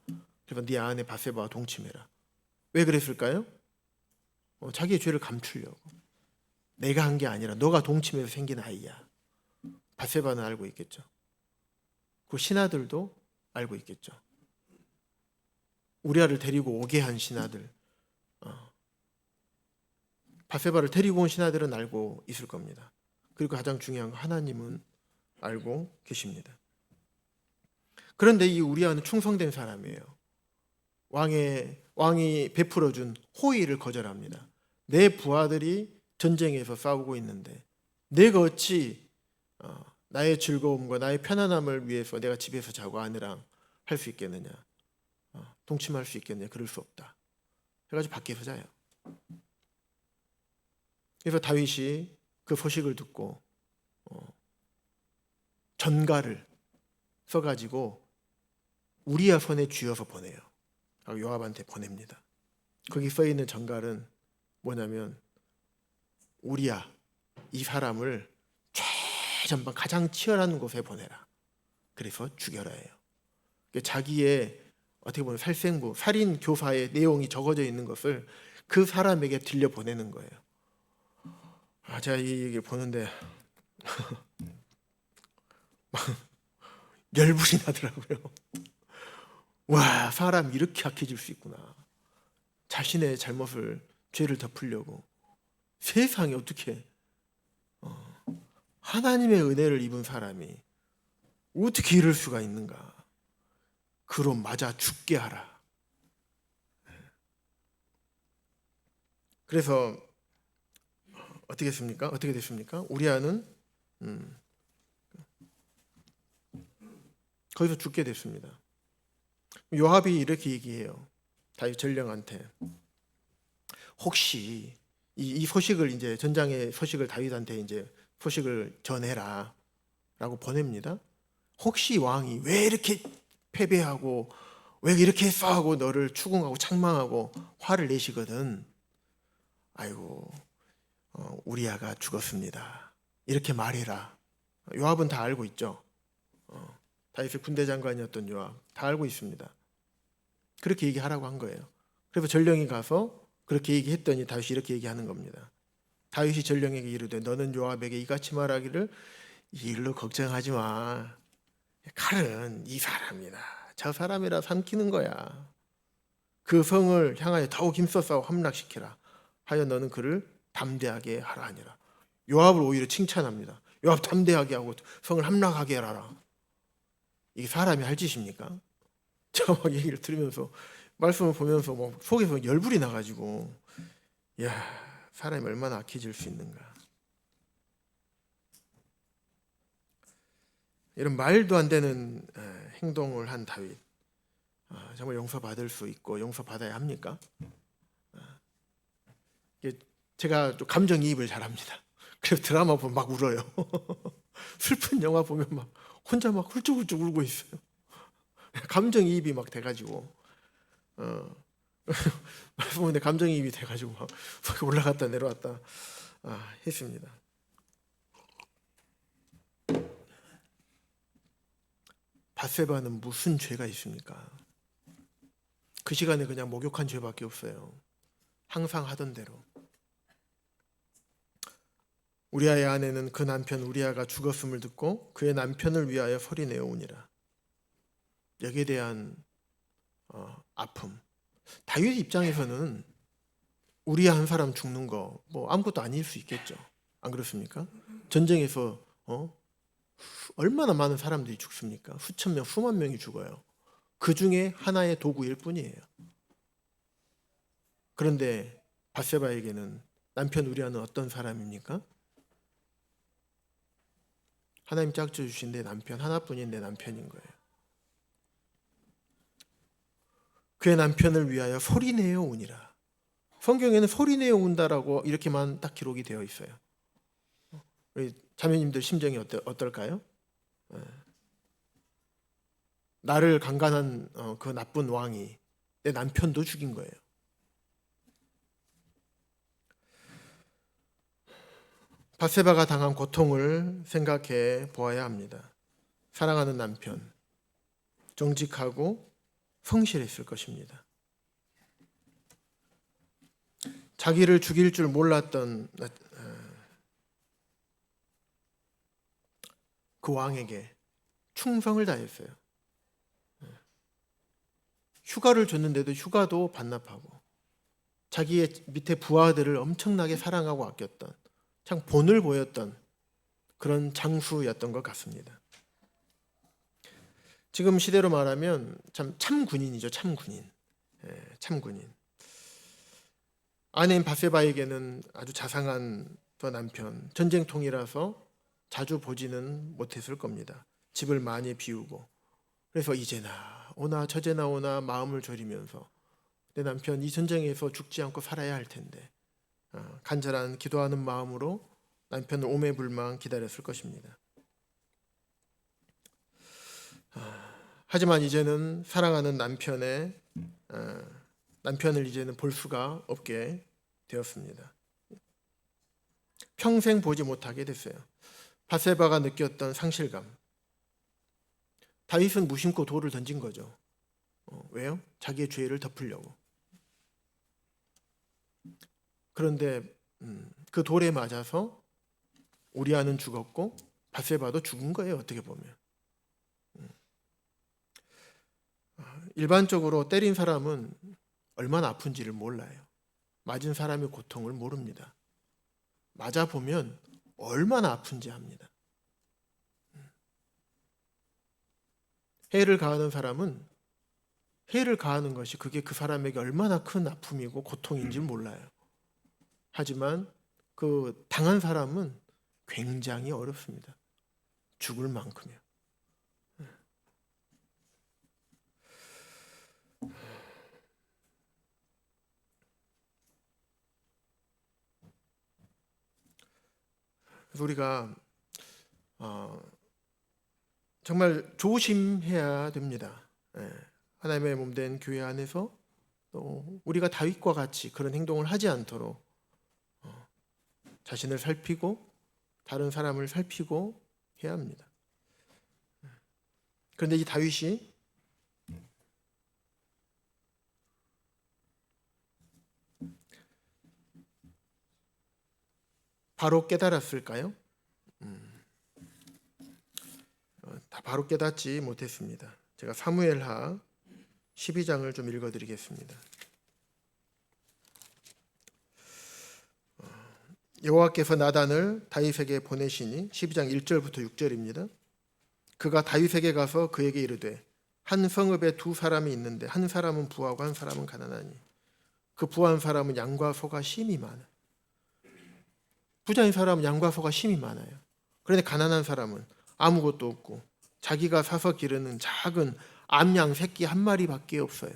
그래서 네 아내 바세바와 동침해라. 왜 그랬을까요? 자기의 죄를 감추려고. 내가 한 게 아니라 너가 동침해서 생긴 아이야. 바세바는 알고 있겠죠. 그 신하들도 알고 있겠죠. 우리아를 데리고 오게 한 신하들, 바세바를 데리고 온 신하들은 알고 있을 겁니다. 그리고 가장 중요한 건 하나님은 알고 계십니다. 그런데 이 우리아는 충성된 사람이에요. 왕이 베풀어준 호의를 거절합니다. 내 부하들이 전쟁에서 싸우고 있는데 내가 어찌 나의 즐거움과 나의 편안함을 위해서 내가 집에서 자고 아내랑 할 수 있겠느냐, 동침할 수 있겠느냐, 그럴 수 없다 해가지고 밖에서 자요. 그래서 다윗이 그 소식을 듣고 전가를 써가지고 우리아 손에 쥐어서 보내요. 요압한테 보냅니다. 거기 써있는 전갈은 뭐냐면 우리아 이 사람을 최전방 가장 치열한 곳에 보내라. 그래서 죽여라 해요. 자기의 어떻게 보면 살생부, 살인 교사의 내용이 적어져 있는 것을 그 사람에게 들려보내는 거예요. 제가 이 얘기를 보는데 열불이 나더라고요. 와, 사람이 이렇게 악해질 수 있구나. 자신의 잘못을, 죄를 덮으려고 세상에 어떻게 하나님의 은혜를 입은 사람이 어떻게 이럴 수가 있는가. 그럼 맞아 죽게 하라. 그래서 어떻게 됐습니까? 우리아는 거기서 죽게 됐습니다. 요압이 이렇게 얘기해요. 다윗 전령한테 혹시 이 소식을 이제 전장의 소식을 다윗한테 이제 소식을 전해라라고 보냅니다. 혹시 왕이 왜 이렇게 패배하고 왜 이렇게 싸우고 너를 추궁하고 책망하고 화를 내시거든. 아이고 우리아가 죽었습니다. 이렇게 말해라. 요압은 다 알고 있죠. 다윗의 군대 장관이었던 요압 다 알고 있습니다. 그렇게 얘기하라고 한 거예요. 그래서 전령이 가서 그렇게 얘기했더니 다윗이 이렇게 얘기하는 겁니다. 다윗이 전령에게 이르되 너는 요압에게 이같이 말하기를 이 일로 걱정하지 마. 칼은 이 사람이다. 저 사람이라 삼키는 거야. 그 성을 향하여 더욱 힘써 싸워 함락시키라. 하여 너는 그를 담대하게 하라 하니라. 요압을 오히려 칭찬합니다. 요압 담대하게 하고 성을 함락하게 하라. 이게 사람이 할 짓입니까? 제가 막 얘기를 들으면서 말씀을 보면서 막 속에서 열불이 나가지고 야, 사람이 얼마나 악해질 수 있는가. 이런 말도 안 되는 행동을 한 다윗 정말 용서받을 수 있고 용서받아야 합니까? 제가 좀 감정이입을 잘합니다. 그래서 드라마 보면 막 울어요. 슬픈 영화 보면 막 혼자 막 훌쩍훌쩍 울고 있어요. 감정이입이 막 돼가지고 말씀에 감정이입이 돼가지고 막 올라갔다 내려왔다 했습니다. 바세바는 무슨 죄가 있습니까? 그 시간에 그냥 목욕한 죄밖에 없어요. 항상 하던 대로. 우리아의 아내는 그 남편 우리아가 죽었음을 듣고 그의 남편을 위하여 소리내어 우니라. 여기에 대한 아픔. 다윗 입장에서는 우리야 한 사람 죽는 거 뭐 아무것도 아닐 수 있겠죠. 안 그렇습니까? 전쟁에서 얼마나 많은 사람들이 죽습니까? 수천 명, 수만 명이 죽어요. 그 중에 하나의 도구일 뿐이에요. 그런데 밧세바에게는 남편 우리아는 어떤 사람입니까? 하나님 짝져 주신 내 남편, 하나뿐인 내 남편인 거예요. 그의 남편을 위하여 소리내어 우니라. 성경에는 소리내어 운다라고 이렇게만 딱 기록이 되어 있어요. 우리 자매님들 심정이 어떨까요? 나를 강간한 그 나쁜 왕이 내 남편도 죽인 거예요. 밧세바가 당한 고통을 생각해 보아야 합니다. 사랑하는 남편, 정직하고 성실했을 것입니다. 자기를 죽일 줄 몰랐던 그 왕에게 충성을 다했어요. 휴가를 줬는데도 휴가도 반납하고 자기의 밑에 부하들을 엄청나게 사랑하고 아꼈던 참 본을 보였던 그런 장수였던 것 같습니다. 지금 시대로 말하면 참군인이죠. 참군인. 참군인. 아내인 밧세바에게는 아주 자상한 또 남편, 전쟁통이라서 자주 보지는 못했을 겁니다. 집을 많이 비우고. 그래서 이제나 오나 저제나 오나 마음을 졸이면서 내 남편 이 전쟁에서 죽지 않고 살아야 할 텐데 간절한 기도하는 마음으로 남편을 오매불망 기다렸을 것입니다. 하지만 이제는 사랑하는 남편을 이제는 볼 수가 없게 되었습니다. 평생 보지 못하게 됐어요. 밧세바가 느꼈던 상실감. 다윗은 무심코 돌을 던진 거죠. 왜요? 자기의 죄를 덮으려고. 그런데 그 돌에 맞아서 우리아는 죽었고 밧세바도 죽은 거예요. 어떻게 보면. 일반적으로 때린 사람은 얼마나 아픈지를 몰라요. 맞은 사람의 고통을 모릅니다. 맞아보면 얼마나 아픈지 압니다. 해를 가하는 사람은 해를 가하는 것이 그게 그 사람에게 얼마나 큰 아픔이고 고통인지 몰라요. 하지만 그 당한 사람은 굉장히 어렵습니다. 죽을 만큼이요. 그래서 우리가 정말 조심해야 됩니다. 하나님의 몸된 교회 안에서 또 우리가 다윗과 같이 그런 행동을 하지 않도록 자신을 살피고 다른 사람을 살피고 해야 합니다. 그런데 이 다윗이 바로 깨달았을까요? 다 바로 깨닫지 못했습니다. 제가 사무엘하 12장을 좀 읽어드리겠습니다. 여호와께서 나단을 다윗에게 보내시니 12장 1절부터 6절입니다. 그가 다윗에게 가서 그에게 이르되 한 성읍에 두 사람이 있는데 한 사람은 부하고 한 사람은 가난하니 그 부한 사람은 양과 소가 심이 많아. 부자인 사람은 양과 소가 심이 많아요. 그런데 가난한 사람은 아무것도 없고 자기가 사서 기르는 작은 암양 새끼 한 마리밖에 없어요.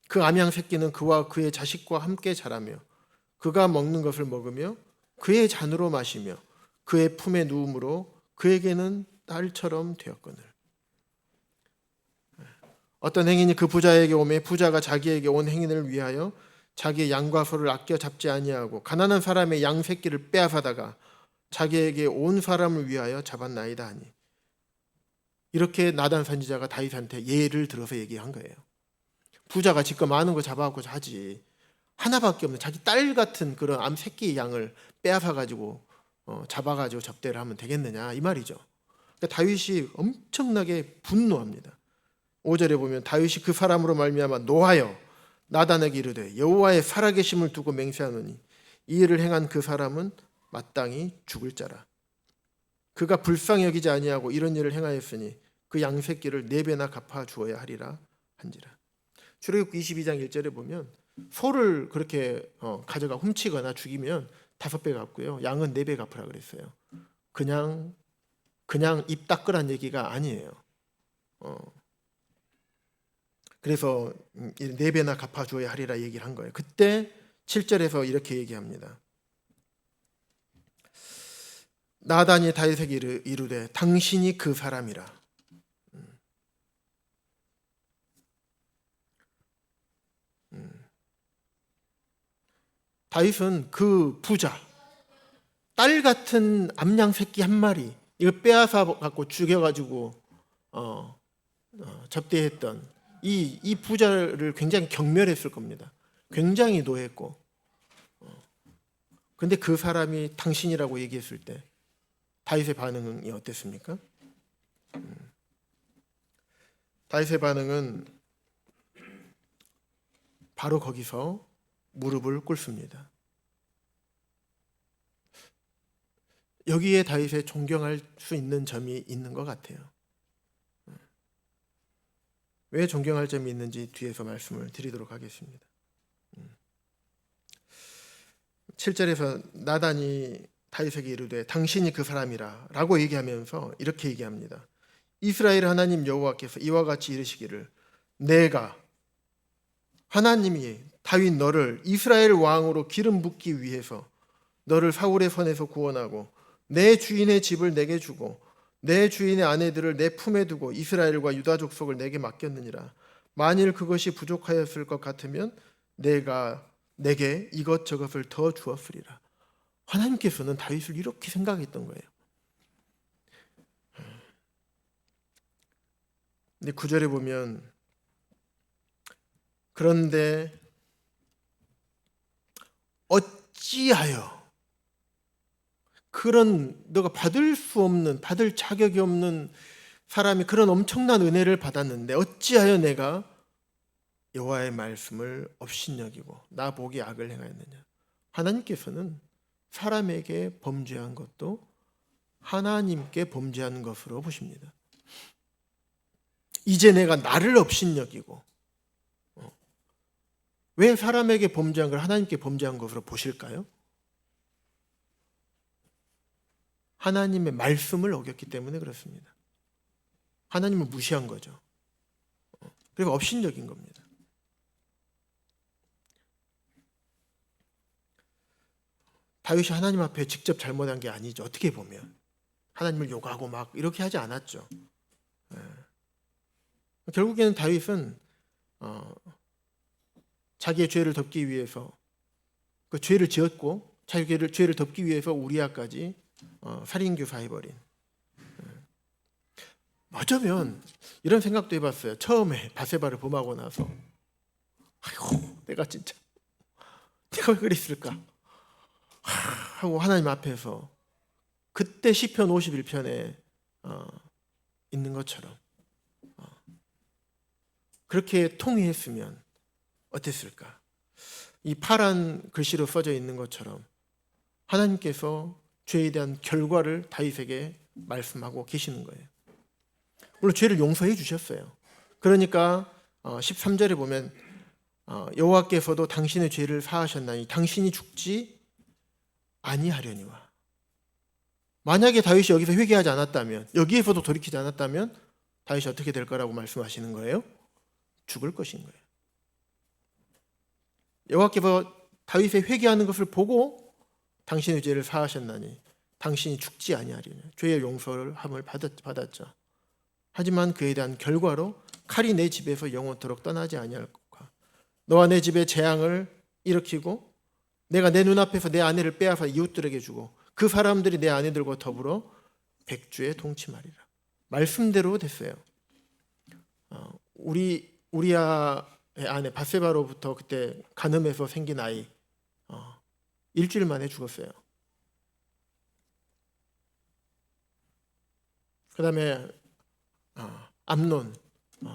그 암양 새끼는 그와 그의 자식과 함께 자라며 그가 먹는 것을 먹으며 그의 잔으로 마시며 그의 품에 누움으로 그에게는 딸처럼 되었거늘. 어떤 행인이 그 부자에게 오매 부자가 자기에게 온 행인을 위하여 자기의 양과 소를 아껴 잡지 아니하고 가난한 사람의 양 새끼를 빼앗아다가 자기에게 온 사람을 위하여 잡았나이다 하니. 이렇게 나단 선지자가 다윗한테 예를 들어서 얘기한 거예요. 부자가 지금 많은 거 잡아갖고 하지 하나밖에 없는 자기 딸 같은 그런 암 새끼 양을 빼앗아가지고 잡아가지고 접대를 하면 되겠느냐 이 말이죠. 그러니까 다윗이 엄청나게 분노합니다. 5절에 보면 다윗이 그 사람으로 말미암아 노하여 나단에게 이르되 여호와의 살아계심을 두고 맹세하노니 이 일을 행한 그 사람은 마땅히 죽을 자라. 그가 불쌍히 여기지 아니하고 이런 일을 행하였으니 그 양새끼를 4배나 갚아 주어야 하리라 한지라. 출애굽기 22장 1절에 보면 소를 그렇게 가져가 훔치거나 죽이면 5배 갚고요, 양은 4배 갚으라 그랬어요. 그냥 입 닦으란 얘기가 아니에요. 그래서 4배나 갚아줘야 하리라 얘기를 한 거예요. 그때 7절에서 이렇게 얘기합니다. 나단이 다윗에게 이르되 당신이 그 사람이라. 다윗은 그 부자, 딸 같은 암양 새끼 한 마리 이거 빼앗아 갖고 죽여가지고 접대했던 이 부자를 굉장히 경멸했을 겁니다. 굉장히 노했고, 근데 그 사람이 당신이라고 얘기했을 때 다윗의 반응이 어땠습니까? 다윗의 반응은 바로 거기서 무릎을 꿇습니다. 여기에 다윗의 존경할 수 있는 점이 있는 것 같아요. 왜 존경할 점이 있는지 뒤에서 말씀을 드리도록 하겠습니다. 7절에서 나단이 다윗에게 이르되 당신이 그 사람이라 라고 얘기하면서 이렇게 얘기합니다. 이스라엘 하나님 여호와께서 이와 같이 이르시기를 내가 하나님이 다윗 너를 이스라엘 왕으로 기름 붓기 위해서 너를 사울의 손에서 구원하고 내 주인의 집을 내게 주고 내 주인의 아내들을 내 품에 두고 이스라엘과 유다 족속을 내게 맡겼느니라. 만일 그것이 부족하였을 것 같으면 내가 내게 이것저것을 더 주었으리라. 하나님께서는 다윗을 이렇게 생각했던 거예요. 근데 9절에 보면 그런데 어찌하여 그런 너가 받을 수 없는, 받을 자격이 없는 사람이 그런 엄청난 은혜를 받았는데 어찌하여 내가 여호와의 말씀을 업신여기고 나보기 악을 행하였느냐. 하나님께서는 사람에게 범죄한 것도 하나님께 범죄한 것으로 보십니다. 이제 내가 나를 업신여기고, 왜 사람에게 범죄한 걸 하나님께 범죄한 것으로 보실까요? 하나님의 말씀을 어겼기 때문에 그렇습니다. 하나님을 무시한 거죠. 그리고 업신여긴 겁니다. 다윗이 하나님 앞에 직접 잘못한 게 아니죠. 어떻게 보면 하나님을 욕하고 막 이렇게 하지 않았죠. 결국에는 다윗은 자기의 죄를 덮기 위해서 그 죄를 지었고 자기의 죄를 덮기 위해서 우리아까지 살인교사해버린. 어쩌면 이런 생각도 해봤어요. 처음에 바세바를 범하고 나서 아이고 내가 진짜 내가 왜 그랬을까 하고 하나님 앞에서 그때 시편 51편에 있는 것처럼 그렇게 통회했으면 어땠을까? 이 파란 글씨로 써져 있는 것처럼 하나님께서 죄에 대한 결과를 다윗에게 말씀하고 계시는 거예요. 물론 죄를 용서해 주셨어요. 그러니까 13절에 보면 여호와께서도 당신의 죄를 사하셨나니 당신이 죽지 아니하려니와. 만약에 다윗이 여기서 회개하지 않았다면, 여기에서도 돌이키지 않았다면 다윗이 어떻게 될 거라고 말씀하시는 거예요? 죽을 것인 거예요. 여호와께서 다윗의 회개하는 것을 보고 당신의 죄를 사하셨나니 당신이 죽지 아니하리니 죄의 용서를 함을 받았죠. 하지만 그에 대한 결과로 칼이 내 집에서 영원토록 떠나지 아니할 것과 너와 내 집에 재앙을 일으키고 내가 내 눈앞에서 내 아내를 빼앗아 이웃들에게 주고 그 사람들이 내 아내들과 더불어 백주에 동침하리라. 말씀대로 됐어요. 우리아의 아내 바세바로부터 그때 간음해서 생긴 아이 일주일 만에 죽었어요. 그 다음에 암논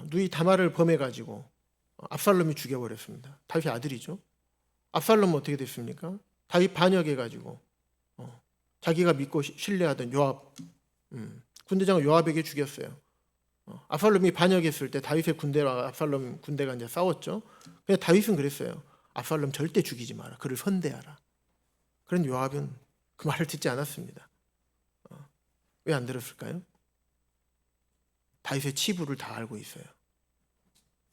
누이 다말을 범해가지고 압살롬이 죽여버렸습니다. 다윗의 아들이죠. 압살롬은 어떻게 됐습니까? 다윗 반역해가지고 자기가 믿고 신뢰하던 요압, 군대장을 요압에게 죽였어요. 압살롬이 반역했을 때 다윗의 군대와 압살롬 군대가 이제 싸웠죠. 근데 다윗은 그랬어요. 압살롬 절대 죽이지 마라. 그를 선대하라. 그런 요압은 그 말을 듣지 않았습니다. 왜 안 들었을까요? 다윗의 치부를 다 알고 있어요.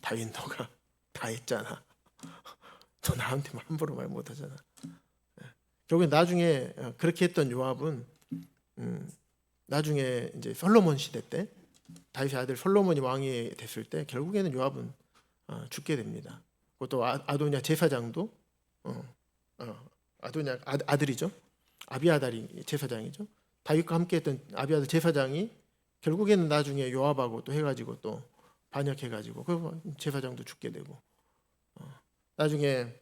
다윗 너가 다 했잖아. 너 나한테 함부로 말 못하잖아. 결국에 나중에 그렇게 했던 요압은 나중에 이제 솔로몬 시대 때 다윗의 아들 솔로몬이 왕이 됐을 때 결국에는 요압은 죽게 됩니다. 그것도 아도냐 제사장도 아도냐 아들이죠. 아비아달이 제사장이죠. 다윗과 함께했던 아비아달 제사장이 결국에는 나중에 요압하고 또 해가지고 또 반역해가지고 그 제사장도 죽게 되고 나중에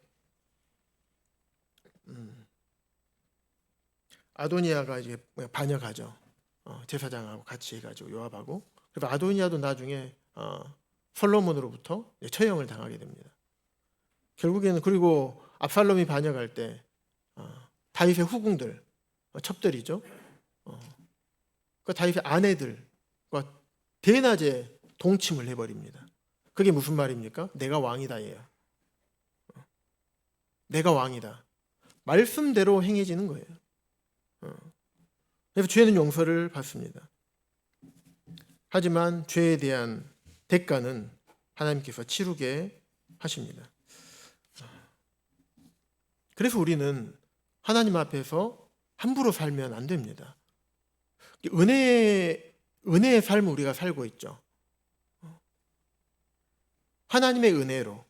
아도니아가 이제 반역하죠. 제사장하고 같이 해가지고 요압하고 그래서 아도니아도 나중에 솔로몬으로부터 처형을 당하게 됩니다. 결국에는 그리고 압살롬이 반역할 때 다윗의 후궁들 첩들이죠. 그 다윗의 아내들과 대낮에 동침을 해버립니다. 그게 무슨 말입니까? 내가 왕이다 얘야. 내가 왕이다. 말씀대로 행해지는 거예요. 그래서 죄는 용서를 받습니다. 하지만 죄에 대한 대가는 하나님께서 치르게 하십니다. 그래서 우리는 하나님 앞에서 함부로 살면 안 됩니다. 은혜의 삶을 우리가 살고 있죠. 하나님의 은혜로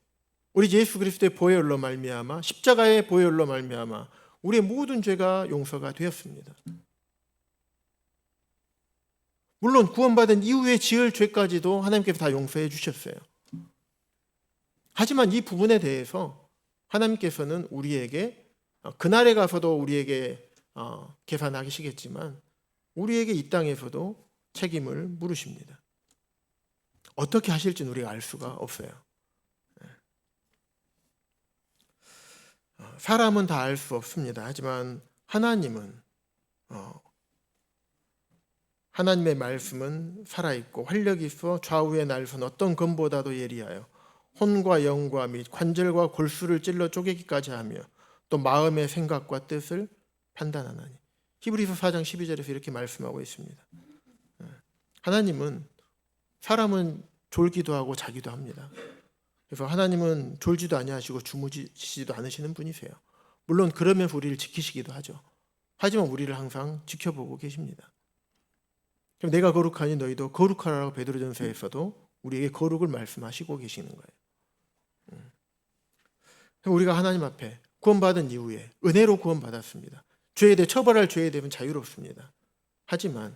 우리 예수 그리스도의 보혈로 말미암아 십자가의 보혈로 말미암아 우리의 모든 죄가 용서가 되었습니다. 물론 구원받은 이후에 지을 죄까지도 하나님께서 다 용서해 주셨어요. 하지만 이 부분에 대해서 하나님께서는 우리에게 그날에 가서도 우리에게 계산하시겠지만 우리에게 이 땅에서도 책임을 물으십니다. 어떻게 하실지는 우리가 알 수가 없어요. 사람은 다 알 수 없습니다. 하지만 하나님은 하나님의 말씀은 살아있고 활력이 있어 좌우의 날선 어떤 검보다도 예리하여 혼과 영과 및 관절과 골수를 찔러 쪼개기까지 하며 또 마음의 생각과 뜻을 판단하나니. 히브리서 4장 12절에서 이렇게 말씀하고 있습니다. 하나님은 사람은 졸기도 하고 자기도 합니다. 그래서 하나님은 졸지도 아니하시고 주무시지도 않으시는 분이세요. 물론 그러면서 우리를 지키시기도 하죠. 하지만 우리를 항상 지켜보고 계십니다. 그럼 내가 거룩하니 너희도 거룩하라고 베드로전서에서도 우리에게 거룩을 말씀하시고 계시는 거예요. 우리가 하나님 앞에 구원받은 이후에 은혜로 구원받았습니다. 죄에 대해 처벌할 죄에 대해서는 자유롭습니다. 하지만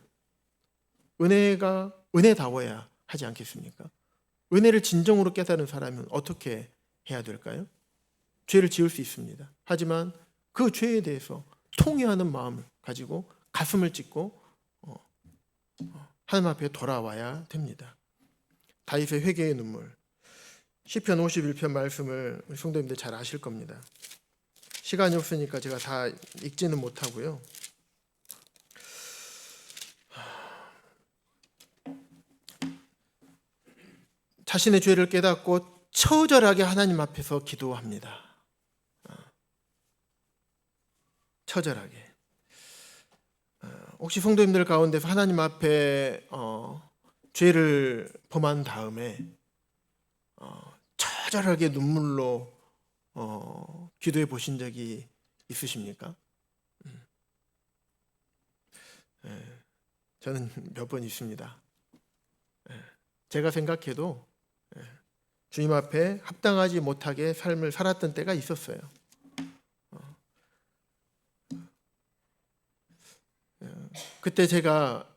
은혜가 은혜다워야 하지 않겠습니까? 은혜를 진정으로 깨달은 사람은 어떻게 해야 될까요? 죄를 지을 수 있습니다. 하지만 그 죄에 대해서 통회하는 마음을 가지고 가슴을 찢고 하나님 앞에 돌아와야 됩니다. 다윗의 회개의 눈물. 시편 51편 말씀을 우리 성도님들 잘 아실 겁니다. 시간이 없으니까 제가 다 읽지는 못하고요. 자신의 죄를 깨닫고 처절하게 하나님 앞에서 기도합니다. 처절하게. 혹시 성도님들 가운데서 하나님 앞에 죄를 범한 다음에 처절하게 눈물로 기도해 보신 적이 있으십니까? 저는 몇 번 있습니다. 제가 생각해도 주님 앞에 합당하지 못하게 삶을 살았던 때가 있었어요. 그때 제가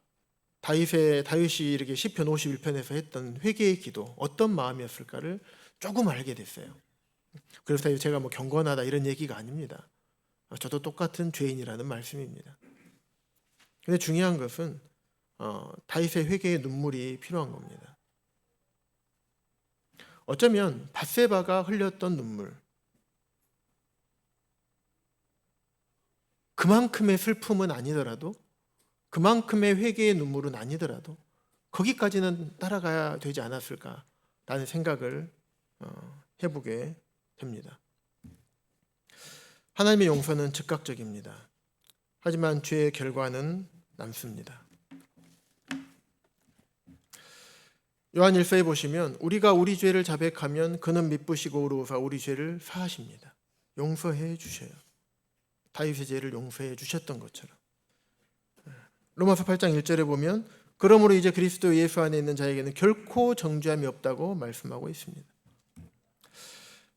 다윗이 이렇게 시편 51편에서 했던 회개의 기도 어떤 마음이었을까를 조금 알게 됐어요. 그래서 제가 뭐 경건하다 이런 얘기가 아닙니다. 저도 똑같은 죄인이라는 말씀입니다. 근데 중요한 것은 다윗의 회개의 눈물이 필요한 겁니다. 어쩌면 밧세바가 흘렸던 눈물, 그만큼의 슬픔은 아니더라도, 그만큼의 회개의 눈물은 아니더라도 거기까지는 따라가야 되지 않았을까라는 생각을 해보게 됩니다. 하나님의 용서는 즉각적입니다. 하지만 죄의 결과는 남습니다. 요한 1서에 보시면 우리가 우리 죄를 자백하면 그는 미쁘시고 의로우사 우리 죄를 사하십니다. 용서해 주셔요. 다윗의 죄를 용서해 주셨던 것처럼. 로마서 8장 1절에 보면 그러므로 이제 그리스도 예수 안에 있는 자에게는 결코 정죄함이 없다고 말씀하고 있습니다.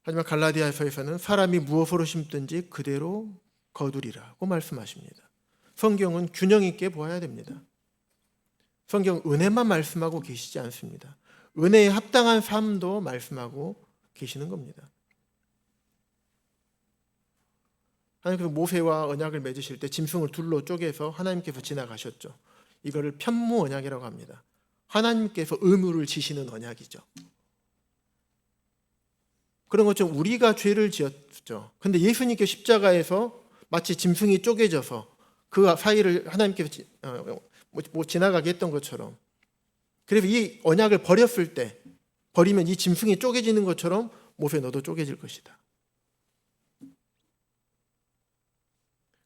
하지만 갈라디아서에서는 사람이 무엇으로 심든지 그대로 거두리라고 말씀하십니다. 성경은 균형 있게 보아야 됩니다. 성경 은혜만 말씀하고 계시지 않습니다. 은혜에 합당한 삶도 말씀하고 계시는 겁니다. 하나님께서 모세와 언약을 맺으실 때 짐승을 둘로 쪼개서 하나님께서 지나가셨죠. 이거를 편무 언약이라고 합니다. 하나님께서 의무를 지시는 언약이죠. 그런 것처럼 우리가 죄를 지었죠. 근데 예수님께 십자가에서 마치 짐승이 쪼개져서 그 사이를 하나님께서 지나가게 했던 것처럼, 그래서 이 언약을 버렸을 때, 버리면 이 짐승이 쪼개지는 것처럼 모세 너도 쪼개질 것이다.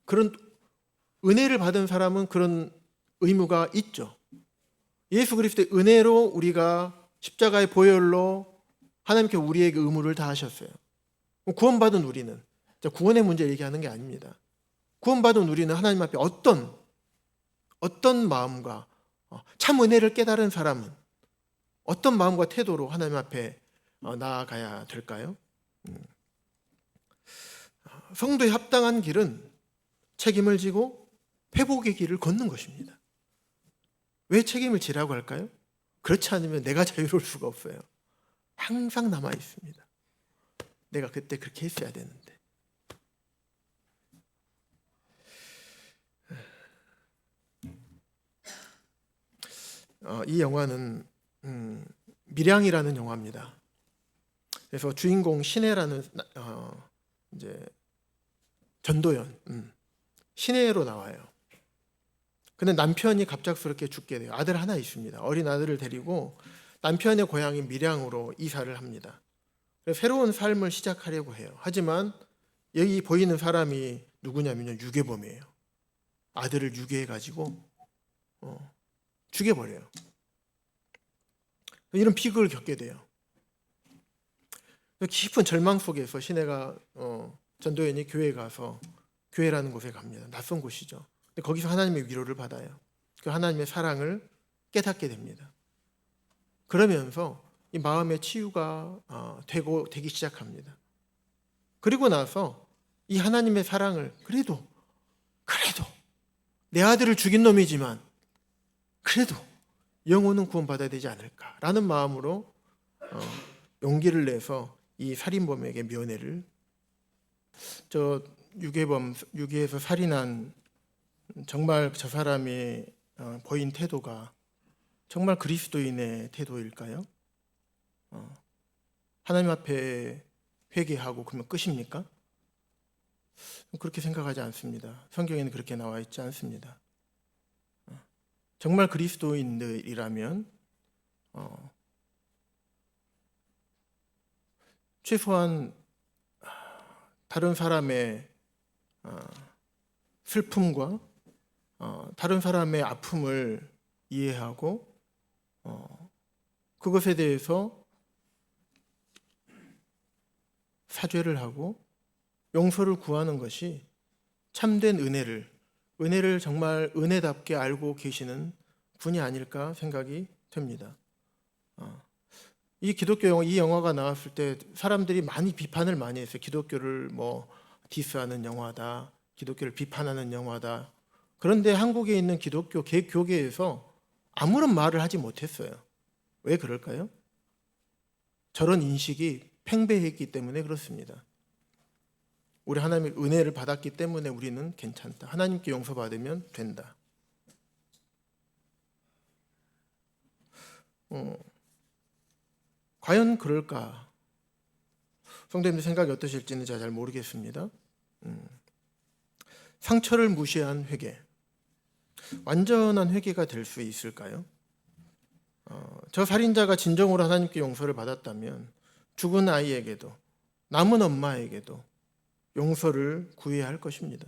그런 은혜를 받은 사람은 그런 의무가 있죠. 예수 그리스도의 은혜로 우리가 십자가의 보혈로 하나님께 우리에게 의무를 다하셨어요. 구원받은 우리는, 구원의 문제를 얘기하는 게 아닙니다. 구원받은 우리는 하나님 앞에 어떤 마음과, 참 은혜를 깨달은 사람은 어떤 마음과 태도로 하나님 앞에 나아가야 될까요? 성도의 합당한 길은 책임을 지고 회복의 길을 걷는 것입니다. 왜 책임을 지라고 할까요? 그렇지 않으면 내가 자유로울 수가 없어요. 항상 남아 있습니다. 내가 그때 그렇게 했어야 되는데. 이 영화는 밀양이라는 영화입니다. 그래서 주인공 신혜라는 이제 전도연 신혜로 나와요. 근데 남편이 갑작스럽게 죽게 돼요. 아들 하나 있습니다. 어린 아들을 데리고 남편의 고향인 밀양으로 이사를 합니다. 그래서 새로운 삶을 시작하려고 해요. 하지만 여기 보이는 사람이 누구냐면요, 유괴범이에요. 아들을 유괴해가지고 죽여버려요. 이런 비극을 겪게 돼요. 깊은 절망 속에서 신혜가 전도연이 교회에 가서, 교회라는 곳에 갑니다. 낯선 곳이죠. 근데 거기서 하나님의 위로를 받아요. 그 하나님의 사랑을 깨닫게 됩니다. 그러면서 이 마음의 치유가 되기 시작합니다. 그리고 나서 이 하나님의 사랑을 그래도 내 아들을 죽인 놈이지만 그래도 영혼은 구원받아야 되지 않을까라는 마음으로 용기를 내서 이 살인범에게 면회를, 유괴해서 살인한 정말 저 사람이 보인 태도가 정말 그리스도인의 태도일까요? 하나님 앞에 회개하고 그러면 끝입니까? 그렇게 생각하지 않습니다. 성경에는 그렇게 나와 있지 않습니다. 정말 그리스도인들이라면 최소한 다른 사람의 슬픔과 다른 사람의 아픔을 이해하고 그것에 대해서 사죄를 하고 용서를 구하는 것이 참된 은혜를 정말 은혜답게 알고 계시는 분이 아닐까 생각이 됩니다. 이 기독교 영화, 이 영화가 나왔을 때 사람들이 많이 비판을 많이 했어요. 기독교를 디스하는 영화다, 기독교를 비판하는 영화다. 그런데 한국에 있는 기독교 교계에서 아무런 말을 하지 못했어요. 왜 그럴까요? 저런 인식이 팽배했기 때문에 그렇습니다. 우리 하나님의 은혜를 받았기 때문에 우리는 괜찮다. 하나님께 용서받으면 된다. 과연 그럴까? 성도님들 생각이 어떠실지는 제가 잘 모르겠습니다. 상처를 무시한 회개, 완전한 회개가 될 수 있을까요? 저 살인자가 진정으로 하나님께 용서를 받았다면 죽은 아이에게도 남은 엄마에게도 용서를 구해야 할 것입니다.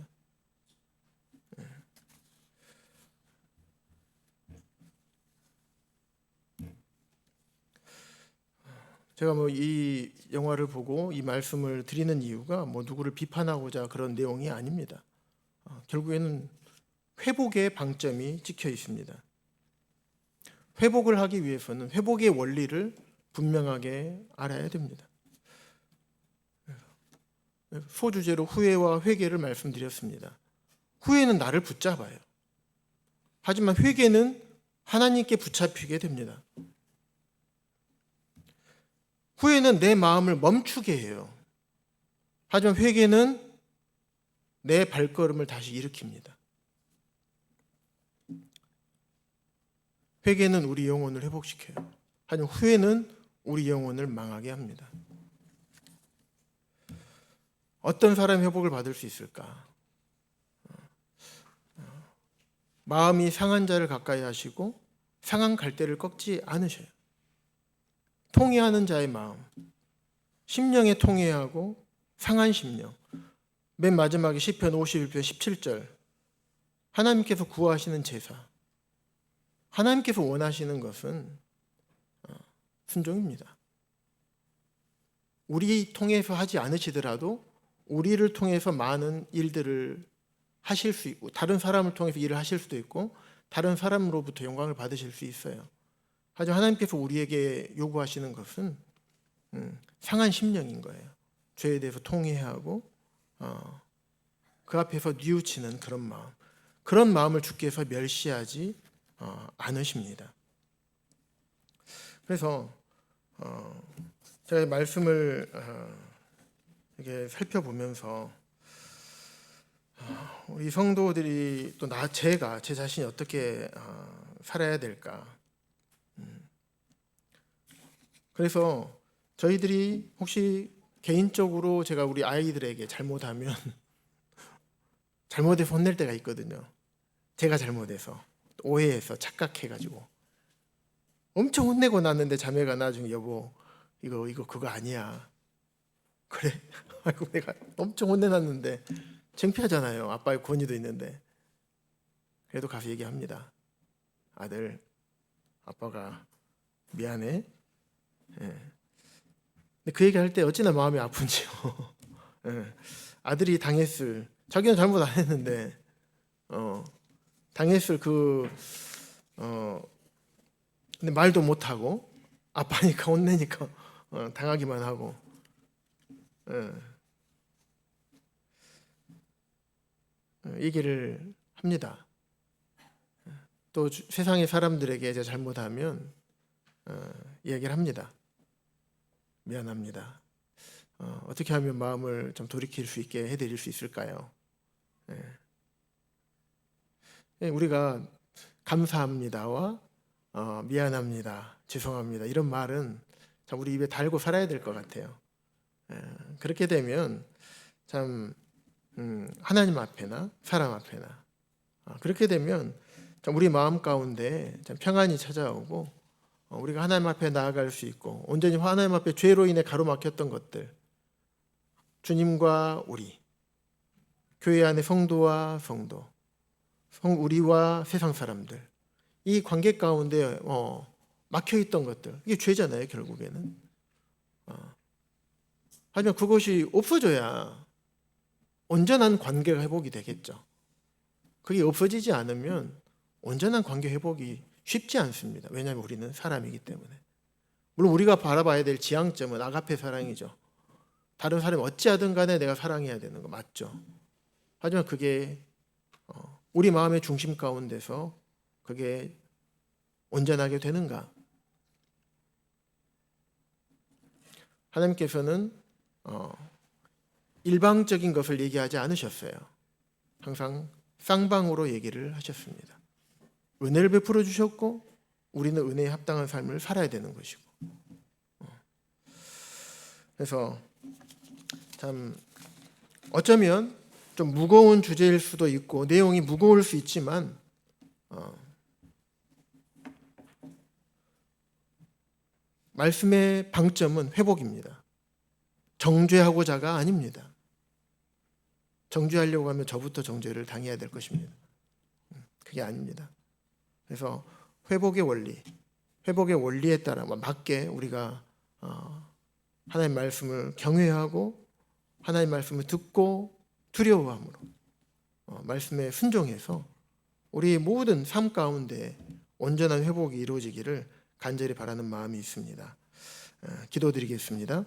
제가 이 영화를 보고 이 말씀을 드리는 이유가 누구를 비판하고자 그런 내용이 아닙니다. 결국에는 회복의 방점이 찍혀 있습니다. 회복을 하기 위해서는 회복의 원리를 분명하게 알아야 됩니다. 소주제로 후회와 회개를 말씀드렸습니다. 후회는 나를 붙잡아요. 하지만 회개는 하나님께 붙잡히게 됩니다. 후회는 내 마음을 멈추게 해요. 하지만 회개는 내 발걸음을 다시 일으킵니다. 회개는 우리 영혼을 회복시켜요. 하지만 후회는 우리 영혼을 망하게 합니다. 어떤 사람이 회복을 받을 수 있을까? 마음이 상한 자를 가까이 하시고 상한 갈대를 꺾지 않으셔요. 통회하는 자의 마음, 심령에 통회하고 상한 심령. 맨 마지막에 시편 51편 17절, 하나님께서 구하시는 제사, 하나님께서 원하시는 것은 순종입니다. 우리 통해서 하지 않으시더라도 우리를 통해서 많은 일들을 하실 수 있고, 다른 사람을 통해서 일을 하실 수도 있고, 다른 사람으로부터 영광을 받으실 수 있어요. 하지만 하나님께서 우리에게 요구하시는 것은 상한 심령인 거예요. 죄에 대해서 통회하고 그 앞에서 뉘우치는 그런 마음을 주께서 멸시하지 않으십니다. 그래서 제가 말씀을 이렇게 살펴보면서 우리 성도들이 또 제 자신이 어떻게 살아야 될까? 그래서 저희들이 혹시 개인적으로 제가 우리 아이들에게 잘못하면 잘못해서 혼낼 때가 있거든요. 제가 잘못해서 오해해서 착각해가지고 엄청 혼내고 났는데 자매가 나중에 여보 이거 그거 아니야. 그래? 아이고 내가 엄청 혼내놨는데 창피하잖아요. 아빠의 권위도 있는데. 그래도 가서 얘기합니다. 아들, 아빠가 미안해. 예. 근데 그 얘기할 때 어찌나 마음이 아픈지요. 예. 아들이 당했을, 자기는 잘못 안 했는데 당했을 근데 말도 못하고 아빠니까 혼내니까 당하기만 하고. 얘기를 합니다. 또 세상의 사람들에게 제가 잘못하면 얘기를 합니다. 미안합니다. 어떻게 하면 마음을 좀 돌이킬 수 있게 해드릴 수 있을까요? 우리가 감사합니다와 미안합니다, 죄송합니다 이런 말은 참 우리 입에 달고 살아야 될 것 같아요. 그렇게 되면 참 하나님 앞에나 사람 앞에나 그렇게 되면 참 우리 마음 가운데 참 평안이 찾아오고 우리가 하나님 앞에 나아갈 수 있고 온전히 하나님 앞에 죄로 인해 가로막혔던 것들, 주님과 우리, 교회 안의 성도와 성도, 우리와 세상 사람들, 이 관계 가운데 막혀있던 것들, 이게 죄잖아요 결국에는. 하지만 그것이 없어져야 온전한 관계 회복이 되겠죠. 그게 없어지지 않으면 온전한 관계 회복이 쉽지 않습니다. 왜냐하면 우리는 사람이기 때문에. 물론 우리가 바라봐야 될 지향점은 아가페 사랑이죠. 다른 사람이 어찌하든 간에 내가 사랑해야 되는 거 맞죠. 하지만 그게 우리 마음의 중심 가운데서 그게 온전하게 되는가? 하나님께서는 일방적인 것을 얘기하지 않으셨어요. 항상 쌍방으로 얘기를 하셨습니다. 은혜를 베풀어 주셨고 우리는 은혜에 합당한 삶을 살아야 되는 것이고 그래서 참 어쩌면 좀 무거운 주제일 수도 있고 내용이 무거울 수 있지만 말씀의 방점은 회복입니다. 정죄하고자가 아닙니다. 정죄하려고 하면 저부터 정죄를 당해야 될 것입니다. 그게 아닙니다. 그래서 회복의 원리에 따라 맞게 우리가 하나님 말씀을 경외하고 하나님 말씀을 듣고 두려워함으로 말씀에 순종해서 우리 모든 삶 가운데 온전한 회복이 이루어지기를 간절히 바라는 마음이 있습니다. 기도드리겠습니다.